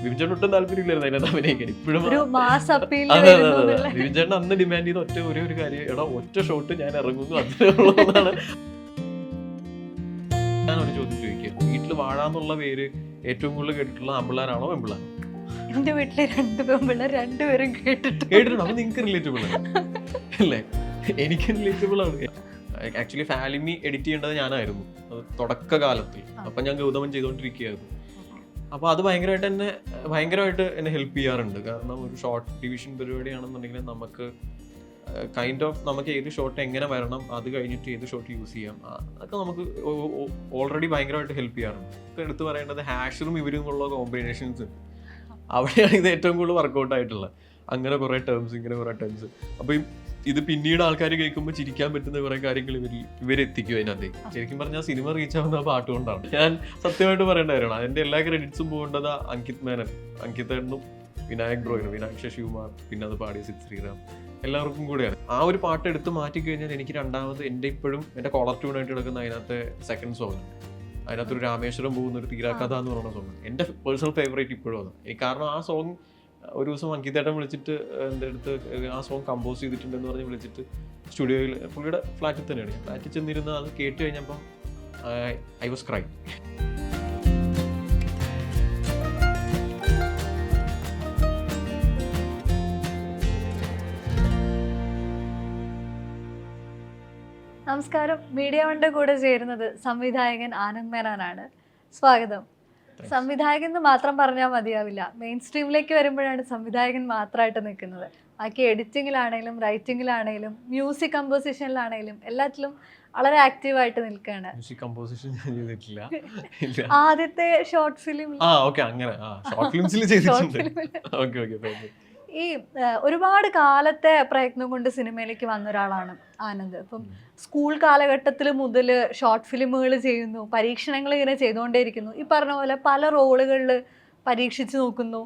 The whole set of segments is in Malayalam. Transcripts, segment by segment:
വിവിചേട്ടൻ ഒട്ടും താല്പര്യമില്ലായിരുന്നു അതിനകത്ത് അഭിനയിക്കാൻ. ഇപ്പോഴും വിവിചേട്ടൻ അന്ന് ഡിമാൻഡ് ചെയ്ത ഒരേ ഒരു കാര്യം, എടാ ഒറ്റ ഷോട്ട് ഞാൻ ഇറങ്ങുന്നു അതിനുള്ളതാണ്. ഞാൻ ഒരു ചോദ്യം ചോദിക്കുക, വീട്ടിൽ വാഴ എന്നുള്ള പേര് ഏറ്റവും കൂടുതൽ കേട്ടിട്ടുള്ള ആമ്പിള്ളാരാണോ പെമ്പിള്ളാരോ? എന്റെ വീട്ടിലെ 2 പെമ്പിള്ളേർ രണ്ടുപേരും കേട്ടിട്ടുണ്ട്. അപ്പൊ നിങ്ങൾക്ക് റിലേറ്റബിൾ ആണ് അല്ലേ? എനിക്ക് റിലേറ്റബിൾ ആണ്. ആക്ച്വലി ഫാലിമി എഡിറ്റ് ചെയ്യേണ്ടത് ഞാനായിരുന്നു തുടക്കകാലത്തിൽ. അപ്പൊ ഞാൻ ഗൗതമൻ ചെയ്തുകൊണ്ടിരിക്കുകയായിരുന്നു. അപ്പൊ അത് ഭയങ്കരമായിട്ട് എന്നെ ഹെൽപ്പ് ചെയ്യാറുണ്ട്. കാരണം ഒരു ഷോർട്ട് ഡിവിഷൻ പരിപാടിയാണെന്നുണ്ടെങ്കിൽ നമുക്ക് നമുക്ക് ഏത് ഷോട്ട് എങ്ങനെ വരണം, അത് കഴിഞ്ഞിട്ട് ഏത് ഷോട്ട് യൂസ് ചെയ്യാം, അതൊക്കെ നമുക്ക് ഓൾറെഡി ഭയങ്കരമായിട്ട് ഹെൽപ്പ് ചെയ്യാറുണ്ട്. എടുത്തു പറയേണ്ടത് ഹാഷറും ഇവരും ഉള്ള കോമ്പിനേഷൻസ് ഉണ്ട്. അവിടെയാണ് ഇത് ഏറ്റവും കൂടുതൽ വർക്കൗട്ട് ആയിട്ടുള്ളത്. അങ്ങനെ കുറെ ടേംസ്, ഇങ്ങനെ കുറെ ടേംസ്. അപ്പൊ ഇത് പിന്നീട് ആൾക്കാർ കേൾക്കുമ്പോൾ ചിരിക്കാൻ പറ്റുന്ന കുറെ കാര്യങ്ങൾ ഇവരെത്തിക്കും അതിനകത്ത്. ശരിക്കും പറഞ്ഞാൽ സിനിമ റീച്ച് ആവുന്ന ആ പാട്ട് കൊണ്ടാണ്. ഞാൻ സത്യമായിട്ട് പറയേണ്ട കാര്യമാണ്. അതിന്റെ എല്ലാ ക്രെഡിറ്റ്സും പോകേണ്ടത് അങ്കിത് മേനൻ, അങ്കിതനും വിനായക് ബ്രോയിനും, വിനായക് ശശികുമാർ, പിന്നെ അത് പാടിയ സിദ് ശ്രീറാം, എല്ലാവർക്കും കൂടെയാണ്. ആ ഒരു പാട്ട് എടുത്ത് മാറ്റി കഴിഞ്ഞാൽ എനിക്ക് രണ്ടാമത് ഇപ്പോഴും എൻ്റെ കോളർ ട്യൂണായിട്ട് കിടക്കുന്ന അതിനകത്തെ സെക്കൻഡ് സോങ്, അതിനകത്തൊരു രാമേശ്വരം പോകുന്ന ഒരു തീരാക്കഥ എന്ന് പറയുന്ന സോങ് എൻ്റെ പേഴ്സണൽ ഫേവറേറ്റ് ഇപ്പോഴും അതാണ്. കാരണം ആ സോങ് ഒരു ദിവസം അങ്കിതേട്ടൻ വിളിച്ചിട്ട് എൻ്റെ അടുത്ത് ആ സോങ് കമ്പോസ് ചെയ്തിട്ടുണ്ടെന്ന് പറഞ്ഞ് വിളിച്ചിട്ട് സ്റ്റുഡിയോയിൽ, പുള്ളിയുടെ ഫ്ലാറ്റിൽ തന്നെയാണ്, ഞാൻ ഫ്ലാറ്റിൽ ചെന്നിരുന്ന് അത് കേട്ട് കഴിഞ്ഞപ്പം ഐ വാസ് ക്രൈ. നമസ്കാരം. മീഡിയ വണ്ണിന്റെ കൂടെ ചേരുന്നത് സംവിധായകൻ ആനന്ദ് മേനോനാണ്. സ്വാഗതം. സംവിധായകൻ എന്ന് മാത്രം പറഞ്ഞാൽ മതിയാവില്ല, മെയിൻ സ്ട്രീമിലേക്ക് വരുമ്പോഴാണ് സംവിധായകൻ മാത്രമായിട്ട് നിൽക്കുന്നത്. ബാക്കി എഡിറ്റിങ്ങിലാണേലും റൈറ്റിങ്ങിലാണേലും മ്യൂസിക് കമ്പോസിഷനിലാണേലും എല്ലാത്തിലും വളരെ ആക്റ്റീവായിട്ട് നിൽക്കുകയാണ്. മ്യൂസിക് കമ്പോസിഷൻ ഞാൻ ചെയ്തിട്ടില്ല. ആദ്യത്തെ ഷോർട്ട് ഫിലിം ഷോർട്ട് ഫിലിംസിൽ ചെയ്തിട്ടുണ്ട്. ഈ ഒരുപാട് കാലത്തെ പ്രയത്നം കൊണ്ട് സിനിമയിലേക്ക് വന്ന ഒരാളാണ് ആനന്ദ്. ഇപ്പം സ്കൂൾ കാലഘട്ടത്തിൽ മുതൽ ഷോർട്ട് ഫിലിമുകൾ ചെയ്യുന്നു, പരീക്ഷണങ്ങൾ ഇങ്ങനെ ചെയ്തുകൊണ്ടേയിരിക്കുന്നു. ഈ പറഞ്ഞ പോലെ പല റോളുകളിൽ പരീക്ഷിച്ച് നോക്കുന്നു.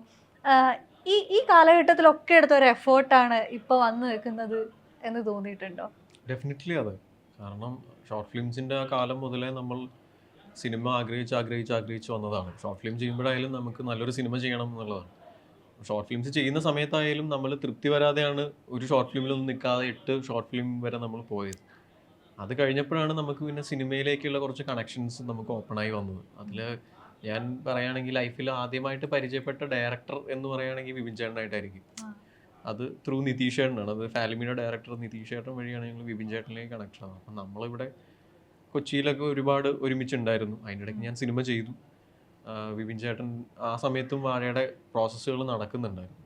ഈ കാലഘട്ടത്തിലൊക്കെ എടുത്ത ഒരു എഫേർട്ടാണ് ഇപ്പോൾ വന്നു നിൽക്കുന്നത് എന്ന് തോന്നിയിട്ടുണ്ടോ? ഡെഫിനറ്റ്ലി അതെ. കാരണം ഷോർട്ട് ഫിലിംസിൻ്റെ ആ കാലം മുതലേ നമ്മൾ സിനിമ ആഗ്രഹിച്ച് വന്നതാണ്. ഷോർട്ട് ഫിലിം ചെയ്യുമ്പോഴായാലും നമുക്ക് നല്ലൊരു സിനിമ ചെയ്യണം എന്നുള്ളതാണ്. ഷോർട്ട് ഫിലിംസ് ചെയ്യുന്ന സമയത്തായാലും നമ്മൾ തൃപ്തി വരാതെയാണ് ഒരു ഷോർട്ട് ഫിലിമിലൊന്നും നിൽക്കാതെ 8 ഷോർട്ട് ഫിലിം വരെ നമ്മൾ പോയത്. അത് കഴിഞ്ഞപ്പോഴാണ് നമുക്ക് പിന്നെ സിനിമയിലേക്കുള്ള കുറച്ച് കണക്ഷൻസ് നമുക്ക് ഓപ്പണായി വന്നത്. അതിൽ ഞാൻ പറയുകയാണെങ്കിൽ ലൈഫിൽ ആദ്യമായിട്ട് പരിചയപ്പെട്ട ഡയറക്ടർ എന്ന് പറയുകയാണെങ്കിൽ വിപിൻ ചേട്ടനായിട്ടായിരിക്കും. അത് ത്രൂ നിതീഷ് ചേട്ടനാണ്. അത് ഫാലിമിയുടെ ഡയറക്ടർ നിതീഷ് ചേട്ടൻ വഴിയാണ് ഞങ്ങൾ വിപിൻ ചേട്ടനിലേക്ക് കണക്ഷൻ ആവുന്നത്. അപ്പം നമ്മളിവിടെ കൊച്ചിയിലൊക്കെ ഒരുപാട് ഒരുമിച്ചുണ്ടായിരുന്നു. അതിനിടയ്ക്ക് ഞാൻ സിനിമ ചെയ്തു. വിപിൻ ചേട്ടൻ ആ സമയത്തും വാഴയുടെ പ്രോസസ്സുകൾ നടക്കുന്നുണ്ടായിരുന്നു.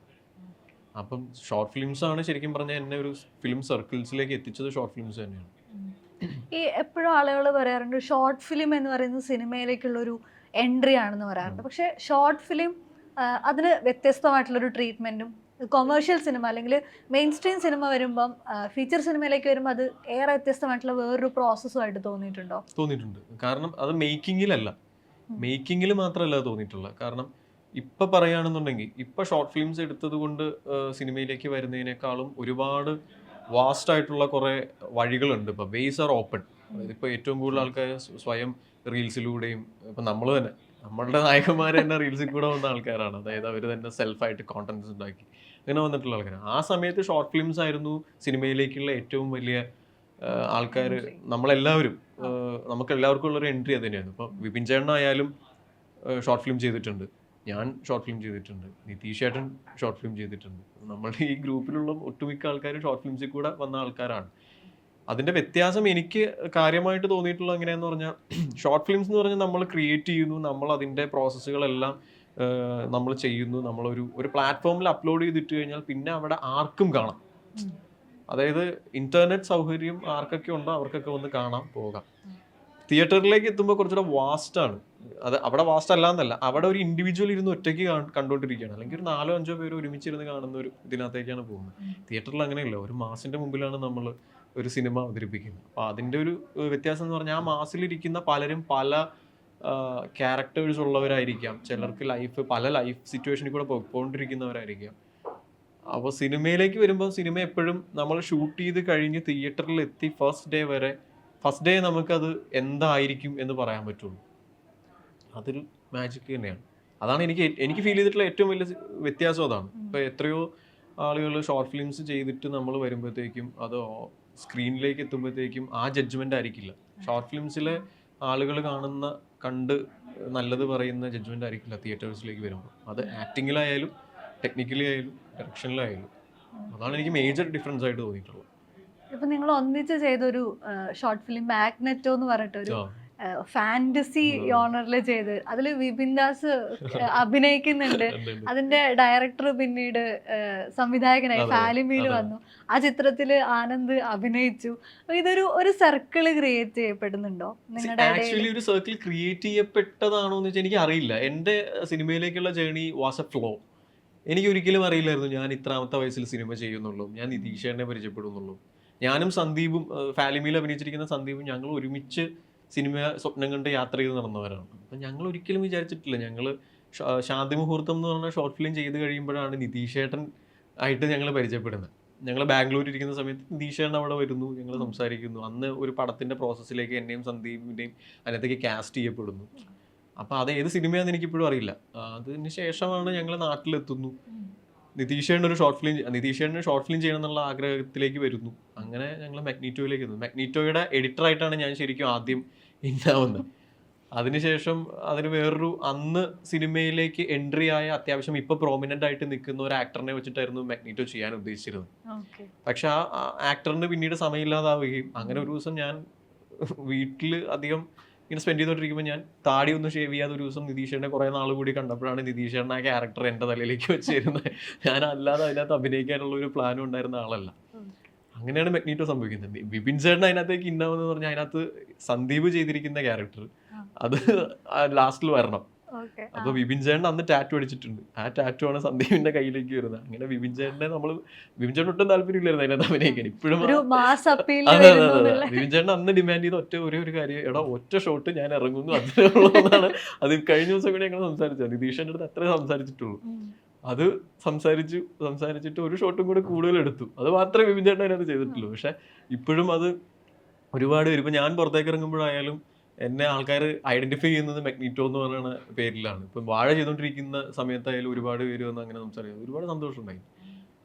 അപ്പം ഷോർട്ട് ഫിലിംസ് ആണ് ശരിക്കും പറഞ്ഞാൽ എന്നെ ഒരു ഫിലിം സർക്കിൾസിലേക്ക് എത്തിച്ചത്. ഷോർട്ട് ഫിലിംസ് തന്നെയാണ്. ഈ എപ്പോഴും ആളുകൾ പറയാറുണ്ട് ഷോർട്ട് ഫിലിം എന്ന് പറയുന്നത് സിനിമയിലേക്കുള്ളൊരു എൻട്രി ആണെന്ന് പറയാറുണ്ട്. പക്ഷേ ഷോർട്ട് ഫിലിം അതിന് വ്യത്യസ്തമായിട്ടുള്ളൊരു ട്രീറ്റ്മെൻറ്റും, കൊമേഴ്ഷ്യൽ സിനിമ അല്ലെങ്കിൽ മെയിൻ സ്ട്രീം സിനിമ വരുമ്പം ഫീച്ചർ സിനിമയിലേക്ക് വരുമ്പോൾ അത് ഏറെ വ്യത്യസ്തമായിട്ടുള്ള വേറൊരു പ്രോസസ്സുമായിട്ട് തോന്നിയിട്ടുണ്ടോ? തോന്നിയിട്ടുണ്ട്. കാരണം അത് മേക്കിങ്ങിൽ മാത്രമല്ല തോന്നിയിട്ടുള്ളത്. കാരണം ഇപ്പം പറയുകയാണെന്നുണ്ടെങ്കിൽ ഇപ്പം ഷോർട്ട് ഫിലിംസ് എടുത്തത് കൊണ്ട് സിനിമയിലേക്ക് വരുന്നതിനേക്കാളും ഒരുപാട് വാസ്റ്റ് ആയിട്ടുള്ള കുറേ വഴികളുണ്ട്. ഇപ്പം വേസ് ആർ ഓപ്പൺ. ഇപ്പോൾ ഏറ്റവും കൂടുതൽ ആൾക്കാർ സ്വയം റീൽസിലൂടെയും, ഇപ്പം നമ്മൾ തന്നെ നമ്മളുടെ നായകന്മാർ തന്നെ റീൽസിൽ കൂടെ വന്ന ആൾക്കാരാണ്. അതായത് അവർ തന്നെ സെൽഫായിട്ട് കോണ്ടന്റ്സ് ഉണ്ടാക്കി അങ്ങനെ വന്നിട്ടുള്ള ആൾക്കാരാണ്. ആ സമയത്ത് ഷോർട്ട് ഫിലിംസ് ആയിരുന്നു സിനിമയിലേക്കുള്ള ഏറ്റവും വലിയ ആൾക്കാർ. നമ്മളെല്ലാവരും നമുക്ക് എല്ലാവർക്കും ഉള്ളൊരു എൻട്രി അത് തന്നെയായിരുന്നു. ഇപ്പോൾ വിപിൻ ചേട്ടനായാലും ഷോർട്ട് ഫിലിം ചെയ്തിട്ടുണ്ട്, ഞാൻ ഷോർട്ട് ഫിലിം ചെയ്തിട്ടുണ്ട്, നിതീഷ് ചേട്ടൻ ഷോർട്ട് ഫിലിം ചെയ്തിട്ടുണ്ട്. നമ്മളുടെ ഈ ഗ്രൂപ്പിലുള്ള ഒട്ടുമിക്ക ആൾക്കാരും ഷോർട്ട് ഫിലിംസിൽ കൂടെ വന്ന ആൾക്കാരാണ്. അതിൻ്റെ വ്യത്യാസം എനിക്ക് കാര്യമായിട്ട് തോന്നിയിട്ടുള്ളത് എങ്ങനെയാണെന്ന് പറഞ്ഞാൽ, ഷോർട്ട് ഫിലിംസ് എന്ന് പറഞ്ഞാൽ നമ്മൾ ക്രിയേറ്റ് ചെയ്യുന്നു, നമ്മൾ അതിൻ്റെ പ്രോസസ്സുകളെല്ലാം നമ്മൾ ചെയ്യുന്നു, നമ്മളൊരു പ്ലാറ്റ്ഫോമിൽ അപ്ലോഡ് ചെയ്തിട്ട് കഴിഞ്ഞാൽ പിന്നെ അവിടെ ആർക്കും കാണാം. അതായത് ഇന്റർനെറ്റ് സൗകര്യം ആർക്കൊക്കെ ഉണ്ടോ അവർക്കൊക്കെ വന്ന് കാണാം, പോകാം. തിയേറ്ററിലേക്ക് എത്തുമ്പോൾ കുറച്ചുകൂടെ വാസ്റ്റാണ്. അത് അവിടെ വാസ്റ്റ് അല്ലാന്നല്ല, അവിടെ ഒരു ഇൻഡിവിജ്വൽ ഇരുന്ന് ഒറ്റയ്ക്ക് കണ്ടുകൊണ്ടിരിക്കുകയാണ്. അല്ലെങ്കിൽ ഒരു 4-5 പേര് ഒരുമിച്ചിരുന്ന് കാണുന്ന ഒരു ഇതിനകത്തേക്കാണ് പോകുന്നത്. തിയേറ്ററിൽ അങ്ങനെയല്ല, ഒരു മാസിന്റെ മുമ്പിലാണ് നമ്മൾ ഒരു സിനിമ അവതരിപ്പിക്കുന്നത്. അപ്പോൾ അതിൻ്റെ ഒരു വ്യത്യാസം എന്ന് പറഞ്ഞാൽ, ആ മാസിലിരിക്കുന്ന പലരും പല ക്യാരക്ടേഴ്സ് ഉള്ളവരായിരിക്കാം. ചിലർക്ക് പല ലൈഫ് സിറ്റുവേഷനിൽ കൂടെ പോയിക്കൊണ്ടിരിക്കുന്നവരായിരിക്കാം. അപ്പോൾ സിനിമയിലേക്ക് വരുമ്പോൾ സിനിമ എപ്പോഴും നമ്മൾ ഷൂട്ട് ചെയ്ത് കഴിഞ്ഞ് തിയേറ്ററിൽ എത്തി ഫസ്റ്റ് ഡേ നമുക്കത് എന്തായിരിക്കും എന്ന് പറയാൻ പറ്റുള്ളൂ. അതൊരു മാജിക് തന്നെയാണ്. അതാണ് എനിക്ക് ഫീൽ ചെയ്തിട്ടുള്ള ഏറ്റവും വലിയ വ്യത്യാസം അതാണ്. ഇപ്പൊ എത്രയോ ആളുകൾ ഷോർട്ട് ഫിലിംസ് ചെയ്തിട്ട് നമ്മൾ വരുമ്പോഴത്തേക്കും അത് സ്ക്രീനിലേക്ക് എത്തുമ്പോഴത്തേക്കും ആ ജഡ്ജ്മെന്റ് ആയിരിക്കില്ല. ഷോർട്ട് ഫിലിംസിലെ ആളുകൾ കണ്ട് നല്ലത് പറയുന്ന ജഡ്ജ്മെന്റ് ആയിരിക്കില്ല തിയേറ്റേഴ്സിലേക്ക് വരുമ്പോൾ. അത് ആക്ടിങ്ങിലായാലും ടെക്നിക്കലി ആയാലും ഡയറക്ഷനിലായാലും. അതാണ് എനിക്ക് മേജർ ഡിഫറൻസ് ആയിട്ട് തോന്നിയിട്ടുള്ളത്. ഇപ്പൊ നിങ്ങൾ ഒന്നിച്ച് ചെയ്തൊരു ഷോർട്ട് ഫിലിം മാഗ്നറ്റോ എന്ന് പറഞ്ഞിട്ടൊരു ഫാന്റസി യോണറിൽ ചെയ്ത് അതിൽ വിപിൻ ദാസ് അഭിനയിക്കുന്നുണ്ട്. അതിന്റെ ഡയറക്ടർ പിന്നീട് സംവിധായകനായി ഫാലിമിയിൽ വന്നു. ആ ചിത്രത്തില് ആനന്ദ് അഭിനയിച്ചു. ഒരു സർക്കിള് ക്രിയേറ്റ് ചെയ്യപ്പെടുന്നുണ്ടോ നിങ്ങളുടെ? ആക്ച്വലി ഒരു സർക്കിൾ ക്രിയേറ്റ് ചെയ്യപ്പെട്ടതാണോ എന്ന് വെച്ചാൽ എനിക്ക് അറിയില്ല. എന്റെ സിനിമയിലേക്കുള്ള ജേർണി വാസ് എ ഫ്ലോ. എനിക്ക് ഒരിക്കലും അറിയില്ലായിരുന്നു ഞാൻ ഇത്രാമത്തെ വയസ്സിൽ സിനിമ ചെയ്യുന്നുള്ളൂ, ഞാൻ നിതീഷേനെ പരിചയപ്പെടുന്നുള്ളൂ. ഞാനും സന്ദീപും ഫാലിമിയിൽ അഭിനയിച്ചിരിക്കുന്ന സന്ദീപും ഞങ്ങൾ ഒരുമിച്ച് സിനിമ സ്വപ്നം കണ്ട് യാത്ര ചെയ്ത് നടന്നവരാണ്. അപ്പം ഞങ്ങൾ ഒരിക്കലും വിചാരിച്ചിട്ടില്ല. ഞങ്ങൾ ശാന്തി മുഹൂർത്തം എന്ന് പറഞ്ഞ ഷോർട്ട് ഫിലിം ചെയ്ത് കഴിയുമ്പോഴാണ് നിതീഷേട്ടൻ ആയിട്ട് ഞങ്ങൾ പരിചയപ്പെടുന്നത്. ഞങ്ങൾ ബാംഗ്ലൂരിൽ ഇരിക്കുന്ന സമയത്ത് നിതീഷേട്ടൻ അവിടെ വരുന്നു, ഞങ്ങൾ സംസാരിക്കുന്നു. അന്ന് ഒരു പടത്തിന്റെ പ്രോസസ്സിലേക്ക് എന്നെയും സന്ദീപിന്റെയും അതിനകത്തേക്ക് കാസ്റ്റ് ചെയ്യപ്പെടുന്നു. അപ്പോൾ അത് ഏത് സിനിമയാണെന്ന് എനിക്കിപ്പോഴും അറിയില്ല. അതിന് ശേഷമാണ് ഞങ്ങൾ നാട്ടിലെത്തുന്നു. നിതീഷേട്ടൻ ഷോർട്ട് ഫിലിം ചെയ്യണം എന്നുള്ള ആഗ്രഹത്തിലേക്ക് വരുന്നു. അങ്ങനെ ഞങ്ങൾ മാഗ്നീറ്റോയിലേക്ക് എത്തുന്നു. മാഗ്നീറ്റോയുടെ എഡിറ്ററായിട്ടാണ് ഞാൻ ശരിക്കും ആദ്യം ഇന്നാവുന്നത്. അതിനുശേഷം അതിന് വേറൊരു അന്ന് സിനിമയിലേക്ക് എൻട്രി ആയ അത്യാവശ്യം ഇപ്പൊ പ്രോമിനന്റ് ആയിട്ട് നിൽക്കുന്ന ഒരു ആക്ടറിനെ വെച്ചിട്ടായിരുന്നു മാഗ്നീറ്റോ ചെയ്യാൻ ഉദ്ദേശിച്ചിരുന്നത്. പക്ഷെ ആ ആക്ടറിന് പിന്നീട് സമയമില്ലാതാവുകയും അങ്ങനെ ഒരു ദിവസം ഞാൻ വീട്ടിൽ അധികം ഇങ്ങനെ സ്പെൻഡ് ചെയ്തോണ്ടിരിക്കുമ്പോൾ ഞാൻ താടി ഒന്നും ഷേവ് ചെയ്യാതെ ഒരു ദിവസം നിതീഷേട്ടനെ കുറെ നാൾ കൂടി കണ്ടപ്പോഴാണ് നിതീഷേട്ടൻ ആ ക്യാരക്ടർ എൻ്റെ തലയിലേക്ക് വെച്ചിരുന്നത്. ഞാൻ അല്ലാതെ അതിനകത്ത് അഭിനയിക്കാനുള്ള ഒരു പ്ലാനും ഉണ്ടായിരുന്ന ആളല്ല. അങ്ങനെയാണ് മാഗ്നീറ്റോ സംഭവിക്കുന്നത്. വിപിൻ ചേട്ടൻ അതിനകത്തേക്ക് ഇന്നാവെന്ന് പറഞ്ഞാൽ അതിനകത്ത് സന്ദീപ് ചെയ്തിരിക്കുന്ന ക്യാരക്ടർ അത് ലാസ്റ്റിൽ വരണം. അപ്പൊ വിപിൻ ചേട്ടൻ അന്ന് ടാറ്റു അടിച്ചിട്ടുണ്ട്. ആ ടാറ്റു ആണ് സന്ദീപിന്റെ കയ്യിലേക്ക് വരുന്നത്. അങ്ങനെ വിപിൻ ചേട്ടനെ വിപിൻ ചേട്ടൻ ഒട്ടും താല്പര്യമില്ലായിരുന്നു അതിനകത്ത് അഭിനയിക്കാൻ. ഇപ്പോഴും വിപിൻ ചേട്ടൻ അന്ന് ഡിമാൻഡ് ചെയ്ത ഒരേ ഒരു കാര്യം, എടാ ഒറ്റ ഷോട്ട് ഞാൻ ഇറങ്ങുന്നു അത്രേ ഉള്ളതാണ്. അത് കഴിഞ്ഞ ദിവസം കൂടി ഞങ്ങൾ സംസാരിച്ചത്. നിതീഷന്റെ അടുത്ത് അത്രേ സംസാരിച്ചിട്ടുള്ളൂ. അത് സംസാരിച്ചിട്ട് ഒരു ഷോട്ടും കൂടെ കൂടുതൽ എടുത്തു. അത് മാത്രമേ വിപിൻ ചേട്ടൻ അതിനകത്ത് ചെയ്തിട്ടുള്ളൂ. പക്ഷെ ഇപ്പോഴും അത് ഒരുപാട് പേര്, ഇപ്പൊ ഞാൻ പുറത്തേക്ക് ഇറങ്ങുമ്പോഴായാലും എന്നെ ആൾക്കാർ ഐഡന്റിഫൈ ചെയ്യുന്നത് മാഗ്നീറ്റോ എന്ന് പറയുന്ന പേരിലാണ്. ഇപ്പം വാഴ ചെയ്തുകൊണ്ടിരിക്കുന്ന സമയത്തായാലും ഒരുപാട് പേര് വന്ന് അങ്ങനെ സംസാരിക്കും. ഒരുപാട് സന്തോഷമുണ്ടായി.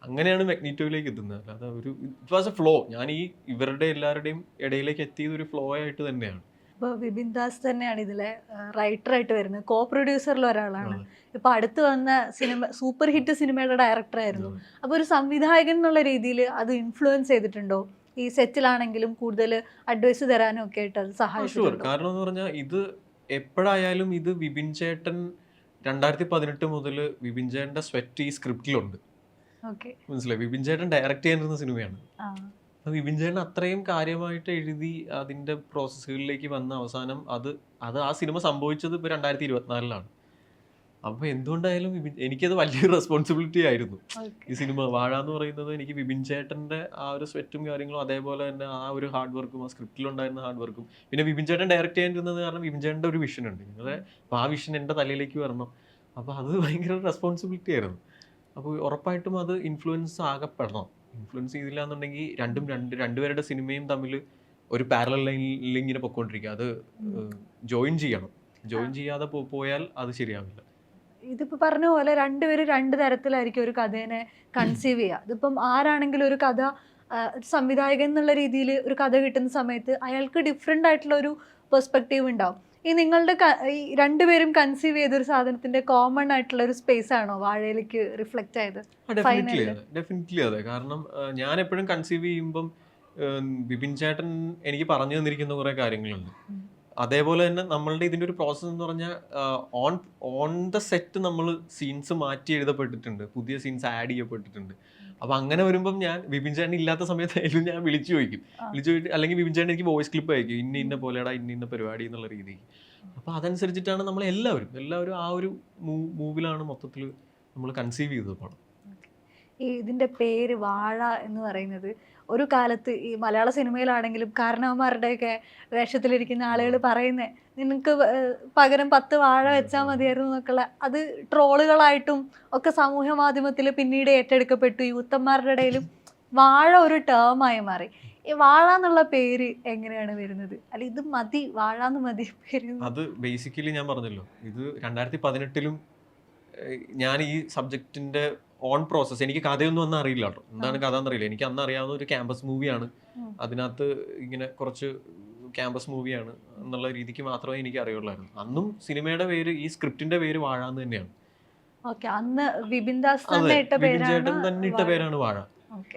അങ്ങനെയാണ് മാഗ്നീറ്റോയിലേക്ക് എത്തുന്നത്. അല്ലാതെ ഇറ്റ് വാസ് എ ഫ്ലോ. ഞാൻ ഇവരുടെ എല്ലാവരുടെയും ഇടയിലേക്ക് എത്തിയത് ഒരു ഫ്ലോ ആയിട്ട് തന്നെയാണ്. ഇപ്പോൾ വിപിൻ ദാസ് തന്നെയാണ് ഇതിലെ റൈറ്ററായിട്ട് വരുന്നത്, കോ പ്രൊഡ്യൂസറിൽ ഒരാളാണ്. ഇപ്പൊ അടുത്ത് വന്ന സൂപ്പർ ഹിറ്റ് സിനിമയുടെ ഡയറക്ടറായിരുന്നു. അപ്പോൾ ഒരു സംവിധായകൻ എന്നുള്ള രീതിയിൽ അത് ഇൻഫ്ലുവൻസ് ചെയ്തിട്ടുണ്ടോ? ഈ സെറ്റിലാണെങ്കിലും കൂടുതൽ അഡ്വൈസ് തരാനും ഒക്കെ ആയിട്ട് അത് സഹായിച്ചു. കാരണം എന്ന് പറഞ്ഞാൽ ഇത് എപ്പോഴായാലും ഇത് വിപിൻ ചേട്ടൻ 2018 മുതൽ വിപിൻ ചേട്ടന്റെ സ്വെറ്റ് ഈ സ്ക്രിപ്റ്റിലുണ്ട്. മനസ്സിലായി? വിപിൻ ചേട്ടൻ ഡയറക്റ്റ് ചെയ്യാനിരുന്ന സിനിമയാണ്. വിപിൻ ചേട്ടൻ അത്രയും കാര്യമായിട്ട് എഴുതി അതിന്റെ പ്രോസസ്സുകളിലേക്ക് വന്ന അവസാനം അത് ആ സിനിമ സംഭവിച്ചത് ഇപ്പൊ 2024 അപ്പൊ എന്തുകൊണ്ടായാലും എനിക്കത് വലിയൊരു റെസ്പോൺസിബിലിറ്റി ആയിരുന്നു. ഈ സിനിമ വാഴ എന്ന് പറയുന്നത് എനിക്ക് വിപിൻ ചേട്ടന്റെ ആ ഒരു സ്വെറ്റും കാര്യങ്ങളും അതേപോലെ തന്നെ ആ ഒരു ഹാർഡ് വർക്കും ആ സ്ക്രിപ്റ്റിലുണ്ടായിരുന്ന ഹാർഡ് വർക്കും പിന്നെ വിപിൻ ചേട്ടൻ ഡയറക്റ്റ് ചെയ്യാനിരുന്നത് കാരണം വിപിൻ ചേട്ടന്റെ ഒരു വിഷൻ ഉണ്ട്. നിങ്ങളെ അപ്പൊ ആ വിഷൻ എൻ്റെ തലയിലേക്ക് വരണം. അപ്പൊ അത് ഭയങ്കര റെസ്പോൺസിബിലിറ്റി ആയിരുന്നു. അപ്പോൾ ഉറപ്പായിട്ടും അത് ഇൻഫ്ലുവൻസ് ആകപ്പെടണം. ഇൻഫ്ലുവൻസ് ചെയ്തില്ല എന്നുണ്ടെങ്കിൽ രണ്ടുപേരുടെ സിനിമയും തമ്മിൽ ഒരു പാരലൽ ലൈനിൽ ഇങ്ങനെ പൊക്കോണ്ടിരിക്കുക. അത് ജോയിൻ ചെയ്യണം. ജോയിൻ ചെയ്യാതെ പോയാൽ അത് ശരിയാവില്ല. ഇതിപ്പോൾ പറഞ്ഞ പോലെ രണ്ടുപേരും രണ്ട് തരത്തിലായിരിക്കും ഒരു കഥേനെ കൺസീവ് ചെയ്യുക. ഇതിപ്പം ആരാണെങ്കിലും ഒരു കഥ സംവിധായകൻ എന്നുള്ള രീതിയിൽ ഒരു കഥ കിട്ടുന്ന സമയത്ത് അയാൾക്ക് ഡിഫറെൻ്റ് ആയിട്ടുള്ള ഒരു പെർസ്പെക്റ്റീവ് ഉണ്ടാവും. നിങ്ങളുടെ ഈ രണ്ടുപേരും കൺസീവ് ചെയ്തൊരു സാധനത്തിന്റെ കോമൺ ആയിട്ടുള്ള ഒരു സ്പേസ് ആണോ വാഴയിലേക്ക് റിഫ്ലക്റ്റ് ആയത്? ഡെഫിനറ്റ്ലി അതെ. കാരണം ഞാൻ എപ്പോഴും കൺസീവ് ചെയ്യുമ്പം വിപിൻ ചേട്ടൻ എനിക്ക് പറഞ്ഞു തന്നിരിക്കുന്ന കുറെ കാര്യങ്ങളുണ്ട്. അതേപോലെ തന്നെ നമ്മളുടെ ഇതിന്റെ ഒരു പ്രോസസ്സ് എന്ന് പറഞ്ഞാൽ ഓൺ ദ സെറ്റ് നമ്മൾ സീൻസ് മാറ്റി എഴുതപ്പെട്ടിട്ടുണ്ട്, പുതിയ സീൻസ് ആഡ് ചെയ്യപ്പെട്ടിട്ടുണ്ട്. അപ്പൊ അങ്ങനെ വരുമ്പം ഞാൻ വിപിൻ ചേട്ടൻ ഇല്ലാത്ത സമയത്തായാലും ഞാൻ വിളിച്ചു ചോദിക്കും, അല്ലെങ്കിൽ വിപിൻ ചേട്ടൻ എനിക്ക് വോയിസ് ക്ലിപ്പ് അയക്കും, ഇന്ന പോലെടാ ഇന്ന പരിപാടി എന്നുള്ള രീതിക്ക്. അപ്പൊ അതനുസരിച്ചിട്ടാണ് നമ്മൾ എല്ലാവരും ആ ഒരു മൂവിലാണ് മൊത്തത്തിൽ നമ്മൾ കൺസീവ് ചെയ്തത് പടം. ഇതിന്റെ പേര് വാഴ എന്ന് പറയുന്നത് ഒരു കാലത്ത് ഈ മലയാള സിനിമയിലാണെങ്കിലും കാരണവന്മാരുടെയൊക്കെ വേഷത്തിലിരിക്കുന്ന ആളുകൾ പറയുന്നേ നിനക്ക് പകരം 10 വാഴ വെച്ചാൽ മതിയായിരുന്നു എന്നൊക്കെയുള്ള അത് ട്രോളുകളായിട്ടും ഒക്കെ സാമൂഹ്യ മാധ്യമത്തിൽ പിന്നീട് ഏറ്റെടുക്കപ്പെട്ടു. യൂത്തന്മാരുടെ ഇടയിലും വാഴ ഒരു ടേമായി മാറി. ഈ വാഴ എന്നുള്ള പേര് എങ്ങനെയാണ് വരുന്നത്? അല്ല ഇത് മതി, വാഴ എന്ന് മതി പേര്. അത് ബേസിക്കലി ഞാൻ പറഞ്ഞല്ലോ, ഇത് 2018 ഞാൻ ഈ സബ്ജക്റ്റിന്റെ ഓൺ പ്രോസസ്സ്, എനിക്ക് കഥയൊന്നും അന്ന് അറിയില്ല കേട്ടോ, എന്താണ് കഥ എന്നറിയില്ല. എനിക്ക് അന്ന് അറിയാവുന്ന ഒരു ക്യാമ്പസ് മൂവിയാണ്, അതിനകത്ത് ഇങ്ങനെ കുറച്ച് ക്യാമ്പസ് മൂവിയാണ് എന്നുള്ള രീതിക്ക് മാത്രമേ എനിക്ക് അറിയുള്ളായിരുന്നു. അന്നും സിനിമയുടെ പേര്, ഈ സ്ക്രിപ്റ്റിന്റെ പേര് വാഴ എന്ന് തന്നെയാണ്. അന്ന് വിപിൻ ദാസ് അതെ, തന്നെ ഇട്ട വിപിൻ ചേട്ടൻ പേരാണ് തന്നെ ഇട്ട പേരാണ് വാഴ.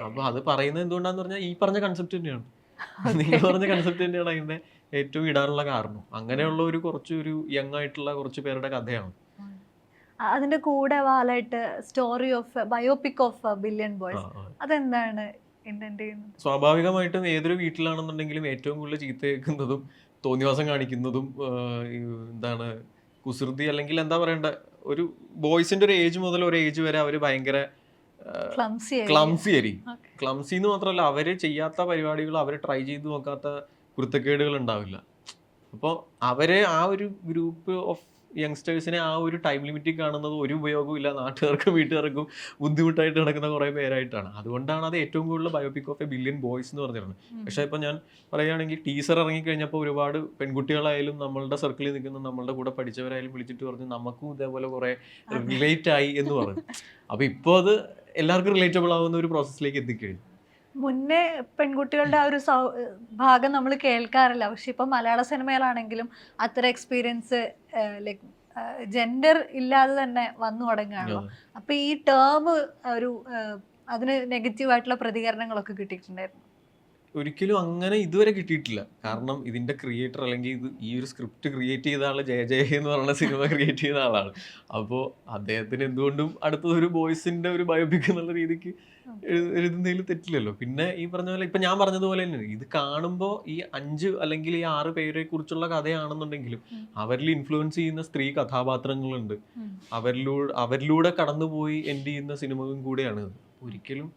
അപ്പൊ അത് പറയുന്നത് എന്തുകൊണ്ടാന്ന് പറഞ്ഞാൽ ഈ പറഞ്ഞ കൺസെപ്റ്റ് തന്നെയാണ്, നിങ്ങൾ പറഞ്ഞ കൺസെപ്റ്റ് തന്നെയാണ് അതിന്റെ ഏറ്റവും ഇടാനുള്ള കാരണം. അങ്ങനെയുള്ള ഒരു കുറച്ചൊരു യങ് ആയിട്ടുള്ള കുറച്ച് പേരുടെ കഥയാണ്. അതിന്റെ കൂടെ വാലായിട്ട് story of biopic of billion boys, അതെന്താണ് ഇന്റന്റ് ചെയ്യുന്നത്? സ്വാഭാവികമായിട്ടും ഏതൊരു വീട്ടിലാണെന്നുണ്ടെങ്കിലും ഏറ്റവും കൂടുതൽ ചീത്ത കേൾക്കുന്നതും തോന്നിവാസം കാണിക്കുന്നതും എന്താണ് കുസൃതി, അല്ലെങ്കിൽ എന്താ പറയണ്ട, ഒരു ബോയ്സിന്റെ ഒരു ഏജ് മുതൽ ഒരു ഏജ് വരെ അവര് ഭയങ്കര ക്ലംസി ആയിരിക്കും. ക്ലംസി എന്ന് മാത്രമല്ല, അവര് ചെയ്യാത്ത പരിപാടികൾ, അവര് ട്രൈ ചെയ്ത് നോക്കാത്ത കുരുത്തക്കേടുകൾ ഉണ്ടാവില്ല. അപ്പോൾ അവരെ ആ ഒരു ഗ്രൂപ്പ് ഓഫ് യങ്സ്റ്റേഴ്സിനെ ആ ഒരു ടൈം ലിമിറ്റിൽ കാണുന്നത് ഒരു ഉപയോഗവും ഇല്ല, നാട്ടുകാർക്കും വീട്ടുകാർക്കും ബുദ്ധിമുട്ടായിട്ട് നടക്കുന്ന കുറേ പേരായിട്ടാണ്. അതുകൊണ്ടാണ് അത് ഏറ്റവും കൂടുതൽ biopic of A billion boys എന്ന് പറഞ്ഞിരുന്നത്. പക്ഷേ ഇപ്പം ഞാൻ പറയുകയാണെങ്കിൽ ടീസർ ഇറങ്ങിക്കഴിഞ്ഞപ്പോൾ ഒരുപാട് പെൺകുട്ടികളായാലും നമ്മളുടെ സർക്കിളിൽ നിൽക്കുന്ന നമ്മളുടെ കൂടെ പഠിച്ചവരായാലും വിളിച്ചിട്ട് പറഞ്ഞു നമുക്കും ഇതേപോലെ കുറേ റിലേറ്റ് ആയി എന്ന് പറഞ്ഞു. അപ്പോൾ ഇപ്പോൾ അത് എല്ലാവർക്കും റിലേറ്റബിൾ ആവുന്ന ഒരു പ്രോസസ്സിലേക്ക് എത്തിക്കഴിഞ്ഞു. മുന്നേ പെൺകുട്ടികളുടെ ആ ഒരു ഭാഗം നമ്മൾ കേൾക്കാറില്ല, പക്ഷെ ഇപ്പം മലയാള സിനിമയിലാണെങ്കിലും അത്ര എക്സ്പീരിയൻസ് ലൈക്ക് ജെൻഡർ ഇല്ലാതെ തന്നെ വന്നു തുടങ്ങുകയാണല്ലോ. അപ്പൊ ഈ ടേം ഒരു അതിന് നെഗറ്റീവായിട്ടുള്ള പ്രതികരണങ്ങളൊക്കെ കിട്ടിയിട്ടുണ്ടായിരുന്നു. ഒരിക്കലും അങ്ങനെ ഇതുവരെ കിട്ടിയിട്ടില്ല. കാരണം ഇതിന്റെ ക്രിയേറ്റർ, അല്ലെങ്കിൽ ഇത് ഈ ഒരു സ്ക്രിപ്റ്റ് ക്രിയേറ്റ് ചെയ്ത ആള് ജയ എന്ന് പറയുന്ന സിനിമ ക്രിയേറ്റ് ചെയ്ത ആളാണ്. അപ്പോൾ അദ്ദേഹത്തിന് എന്തുകൊണ്ടും അടുത്തതൊരു ബോയ്സിന്റെ ഒരു ബയോപിക് എന്നുള്ള രീതിക്ക് എഴുതുന്നതിൽ തെറ്റില്ലല്ലോ. പിന്നെ ഈ പറഞ്ഞ പോലെ ഇപ്പൊ ഞാൻ പറഞ്ഞതുപോലെ തന്നെ ഇത് കാണുമ്പോൾ ഈ 5 അല്ലെങ്കിൽ ഈ 6 പേരെ കുറിച്ചുള്ള കഥയാണെന്നുണ്ടെങ്കിലും അവരിൽ ഇൻഫ്ലുവൻസ് ചെയ്യുന്ന സ്ത്രീ കഥാപാത്രങ്ങളുണ്ട്, അവരിലൂടെ കടന്നുപോയി എൻഡ് ചെയ്യുന്ന സിനിമയും കൂടെയാണ്. ഒരിക്കലും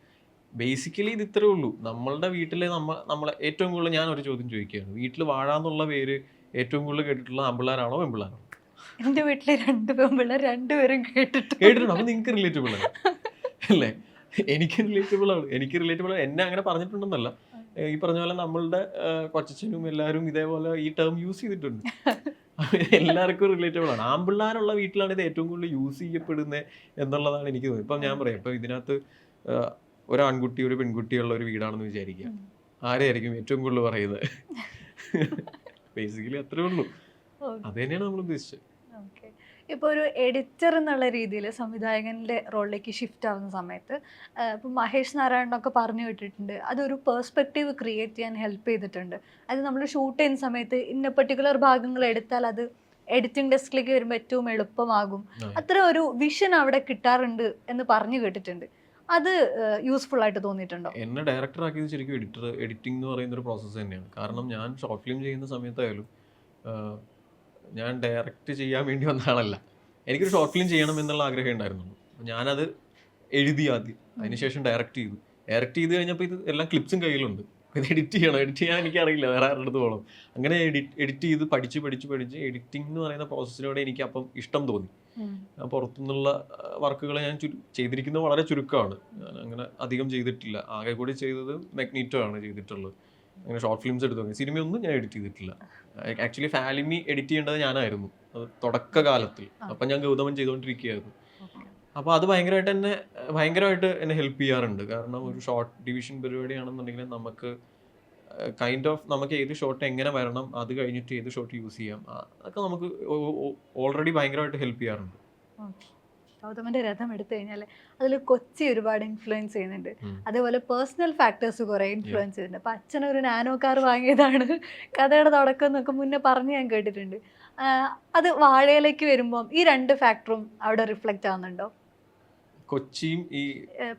ബേസിക്കലി ഇത് ഇത്രേ ഉള്ളൂ. നമ്മളുടെ വീട്ടിലെ നമ്മളെ ഏറ്റവും കൂടുതൽ ഞാൻ ഒരു ചോദ്യം ചോദിക്കുകയാണ്, വീട്ടിൽ വാഴ എന്നുള്ള പേര് ഏറ്റവും കൂടുതൽ കേട്ടിട്ടുള്ള ആമ്പിള്ളാരാണോ പെമ്പിള്ളാരാണോ? എന്റെ വീട്ടിലെ 2 പെമ്പിള്ളേർ രണ്ടുപേരും കേട്ടിട്ടുണ്ട്. അപ്പൊ നിങ്ങൾക്ക് റിലേറ്റബിൾ ആണ് അല്ലേ? എനിക്ക് റിലേറ്റബിൾ ആണ്. എന്നെ അങ്ങനെ പറഞ്ഞിട്ടുണ്ടെന്നല്ല, ഈ പറഞ്ഞ പോലെ നമ്മളുടെ കൊച്ചനും എല്ലാവരും ഇതേപോലെ ഈ ടേം യൂസ് ചെയ്തിട്ടുണ്ട്. എല്ലാവർക്കും റിലേറ്റബിൾ ആണ്. ആമ്പിള്ളാരുള്ള വീട്ടിലാണ് ഇത് ഏറ്റവും കൂടുതൽ യൂസ് ചെയ്യപ്പെടുന്നത് എന്നുള്ളതാണ് എനിക്ക് തോന്നുന്നത്. ഇപ്പം ഞാൻ പറയാം, ഇപ്പൊ ഇതിനകത്ത് ഒരു ആൺകുട്ടി ഒരു പെൺകുട്ടിയുള്ള ഒരു വീടാണെന്ന് വിചാരിക്കുക, ആരെയായിരിക്കും ഏറ്റവും കൂടുതൽ പറയുന്നത്? ബേസിക്കലി അത്രേ ഉള്ളൂ. അത് തന്നെയാണ് നമ്മൾ ഉദ്ദേശിച്ചത്. ഇപ്പോൾ ഒരു എഡിറ്റർ എന്നുള്ള രീതിയിൽ സംവിധായകൻ്റെ റോളിലേക്ക് ഷിഫ്റ്റ് ആവുന്ന സമയത്ത് ഇപ്പം മഹേഷ് നാരായണനൊക്കെ പറഞ്ഞു വിട്ടിട്ടുണ്ട്, അതൊരു പേഴ്സ്പെക്റ്റീവ് ക്രിയേറ്റ് ചെയ്യാൻ ഹെൽപ്പ് ചെയ്തിട്ടുണ്ട്. അത് നമ്മൾ ഷൂട്ട് ചെയ്യുന്ന സമയത്ത് ഇന്ന പെർട്ടിക്കുലർ ഭാഗങ്ങൾ എടുത്താൽ അത് എഡിറ്റിംഗ് ഡെസ്കിലേക്ക് വരുമ്പോൾ ഏറ്റവും എളുപ്പമാകും, അത്ര ഒരു വിഷൻ അവിടെ കിട്ടാറുണ്ട് എന്ന് പറഞ്ഞു കേട്ടിട്ടുണ്ട്. അത് യൂസ്ഫുൾ ആയിട്ട് തോന്നിയിട്ടുണ്ടോ? എന്നെ ഡയറക്ടർ ആക്കിയത് ശരിക്കും എഡിറ്റിംഗ് എന്ന് പറയുന്ന ഒരു പ്രോസസ്സ് തന്നെയാണ്. കാരണം ഞാൻ ഷോർട്ട് ഫിലിം ചെയ്യുന്ന സമയത്തായാലും ഞാൻ ഡയറക്റ്റ് ചെയ്യാൻ വേണ്ടി വന്ന ആളല്ല. എനിക്കൊരു ഷോർട്ട് ഫിലിം ചെയ്യണം എന്നുള്ള ആഗ്രഹം ഉണ്ടായിരുന്നുള്ളൂ. ഞാനത് എഴുതി ആദ്യം, അതിനുശേഷം ഡയറക്റ്റ് ചെയ്ത് കഴിഞ്ഞപ്പോൾ ഇത് എല്ലാം ക്ലിപ്സും കയ്യിലുണ്ട്. ഇത് എഡിറ്റ് ചെയ്യാൻ എനിക്കറിയില്ല, വേറെ ആരുടെ അടുത്ത് പോകണം. അങ്ങനെ എഡിറ്റ് ചെയ്ത് പഠിച്ച് എഡിറ്റിംഗ് എന്ന് പറയുന്ന പ്രോസസ്സിനോട് എനിക്ക് അപ്പം ഇഷ്ടം തോന്നി. പുറത്തുനിന്നുള്ള വർക്കുകൾ ഞാൻ ചെയ്തിരിക്കുന്നത് വളരെ ചുരുക്കമാണ്. ഞാൻ അങ്ങനെ അധികം ചെയ്തിട്ടില്ല. ആകെ കൂടി ചെയ്തത് മാഗ്നീറ്റോ ആണ് ചെയ്തിട്ടുള്ളത്. അങ്ങനെ ഷോർട്ട് ഫിലിംസ് എടുത്തു നോക്കി, സിനിമയൊന്നും ഞാൻ എഡിറ്റ് ചെയ്തിട്ടില്ല. ആക്ച്വലി ഫാലിമി എഡിറ്റ് ചെയ്യേണ്ടത് ഞാനായിരുന്നു അത് തുടക്കകാലത്തിൽ. അപ്പം ഞാൻ ഗൗതമൻ ചെയ്തുകൊണ്ടിരിക്കുകയായിരുന്നു. അപ്പോൾ അത് ഭയങ്കരമായിട്ട് എന്നെ ഹെൽപ്പ് ചെയ്യാറുണ്ട്. കാരണം ഒരു ഷോർട്ട് ഡിവിഷൻ പരിപാടിയാണെന്നുണ്ടെങ്കിൽ നമുക്ക് നമുക്ക് ഏത് ഷോട്ട് എങ്ങനെ വരണം, അത് കഴിഞ്ഞിട്ട് ഏത് ഷോട്ട് യൂസ് ചെയ്യാം, അതൊക്കെ നമുക്ക് ഓൾറെഡി ഭയങ്കരമായിട്ട് ഹെൽപ്പ് ചെയ്യാറുണ്ട്. ഗൗതമന്റെ രഥം എടുത്തു കഴിഞ്ഞാൽ അതിൽ കൊച്ചി ഒരുപാട് ഇൻഫ്ലുവൻസ് ചെയ്യുന്നുണ്ട്. അതേപോലെ പേഴ്സണൽ ഫാക്ടേഴ്സ് കുറെ ഇൻഫ്ലുവൻസ് ചെയ്യുന്നുണ്ട്. അപ്പൊ അച്ഛനൊരു നാനോ കാർ വാങ്ങിയതാണ് കഥയുടെ തുടക്കം എന്നൊക്കെ മുന്നേ പറഞ്ഞ് ഞാൻ കേട്ടിട്ടുണ്ട്. അത് വാഴയിലേക്ക് വരുമ്പോൾ ഈ 2 ഫാക്ടറും അവിടെ റിഫ്ലക്റ്റ് ആവുന്നുണ്ടോ? കൊച്ചിയും ഈ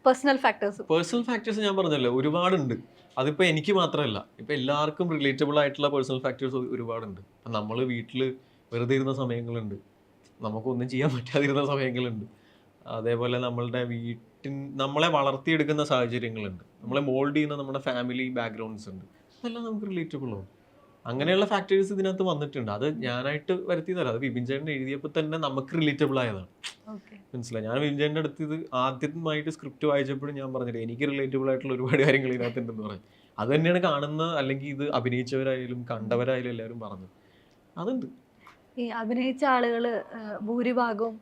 പേഴ്സണൽ ഫാക്ടേഴ്സ് ഞാൻ പറഞ്ഞല്ലോ ഒരുപാടുണ്ട്. അതിപ്പോൾ എനിക്ക് മാത്രമല്ല, ഇപ്പം എല്ലാവർക്കും റിലേറ്റബിൾ ആയിട്ടുള്ള പേഴ്സണൽ ഫാക്ടേഴ്സ് ഒരുപാടുണ്ട്. അപ്പം നമ്മൾ വീട്ടിൽ വെറുതെ ഇരുന്ന സമയങ്ങളുണ്ട്, നമുക്കൊന്നും ചെയ്യാൻ പറ്റാതിരുന്ന സമയങ്ങളുണ്ട്. അതേപോലെ നമ്മളെ വളർത്തിയെടുക്കുന്ന സാഹചര്യങ്ങളുണ്ട്, നമ്മളെ മോൾഡ് ചെയ്യുന്ന നമ്മുടെ ഫാമിലി ബാക്ക്ഗ്രൗണ്ട്സ് ഉണ്ട്. അതെല്ലാം നമുക്ക് റിലേറ്റബിൾ ആവും. അങ്ങനെയുള്ള ഫാക്ടേഴ്സ് ഇതിനകത്ത് വന്നിട്ടുണ്ട്. അത് ഞാനായിട്ട് വരുത്തിയതല്ല, അത് വിപിൻ ചേട്ടൻ എഴുതിയപ്പോൾ തന്നെ നമുക്ക് റിലേറ്റബിൾ ആയതാണ്. മനസ്സിലായി. ഞാൻ വിപിൻ ചേട്ടൻ്റെ അടുത്ത് ഇത് ആദ്യമായിട്ട് സ്ക്രിപ്റ്റ് വായിച്ചപ്പോഴും ഞാൻ പറഞ്ഞില്ല, എനിക്ക് റിലേറ്റബിൾ ആയിട്ടുള്ള ഒരുപാട് കാര്യങ്ങൾ ഇതിനകത്തുണ്ടെന്ന് പറഞ്ഞു. അത് തന്നെയാണ് കാണുന്ന, അല്ലെങ്കിൽ ഇത് അഭിനയിച്ചവരായാലും കണ്ടവരായാലും എല്ലാവരും പറഞ്ഞത് അതുണ്ട്. ഈ അഭിനയിച്ച ആളുകൾ ഭൂരിഭാഗവും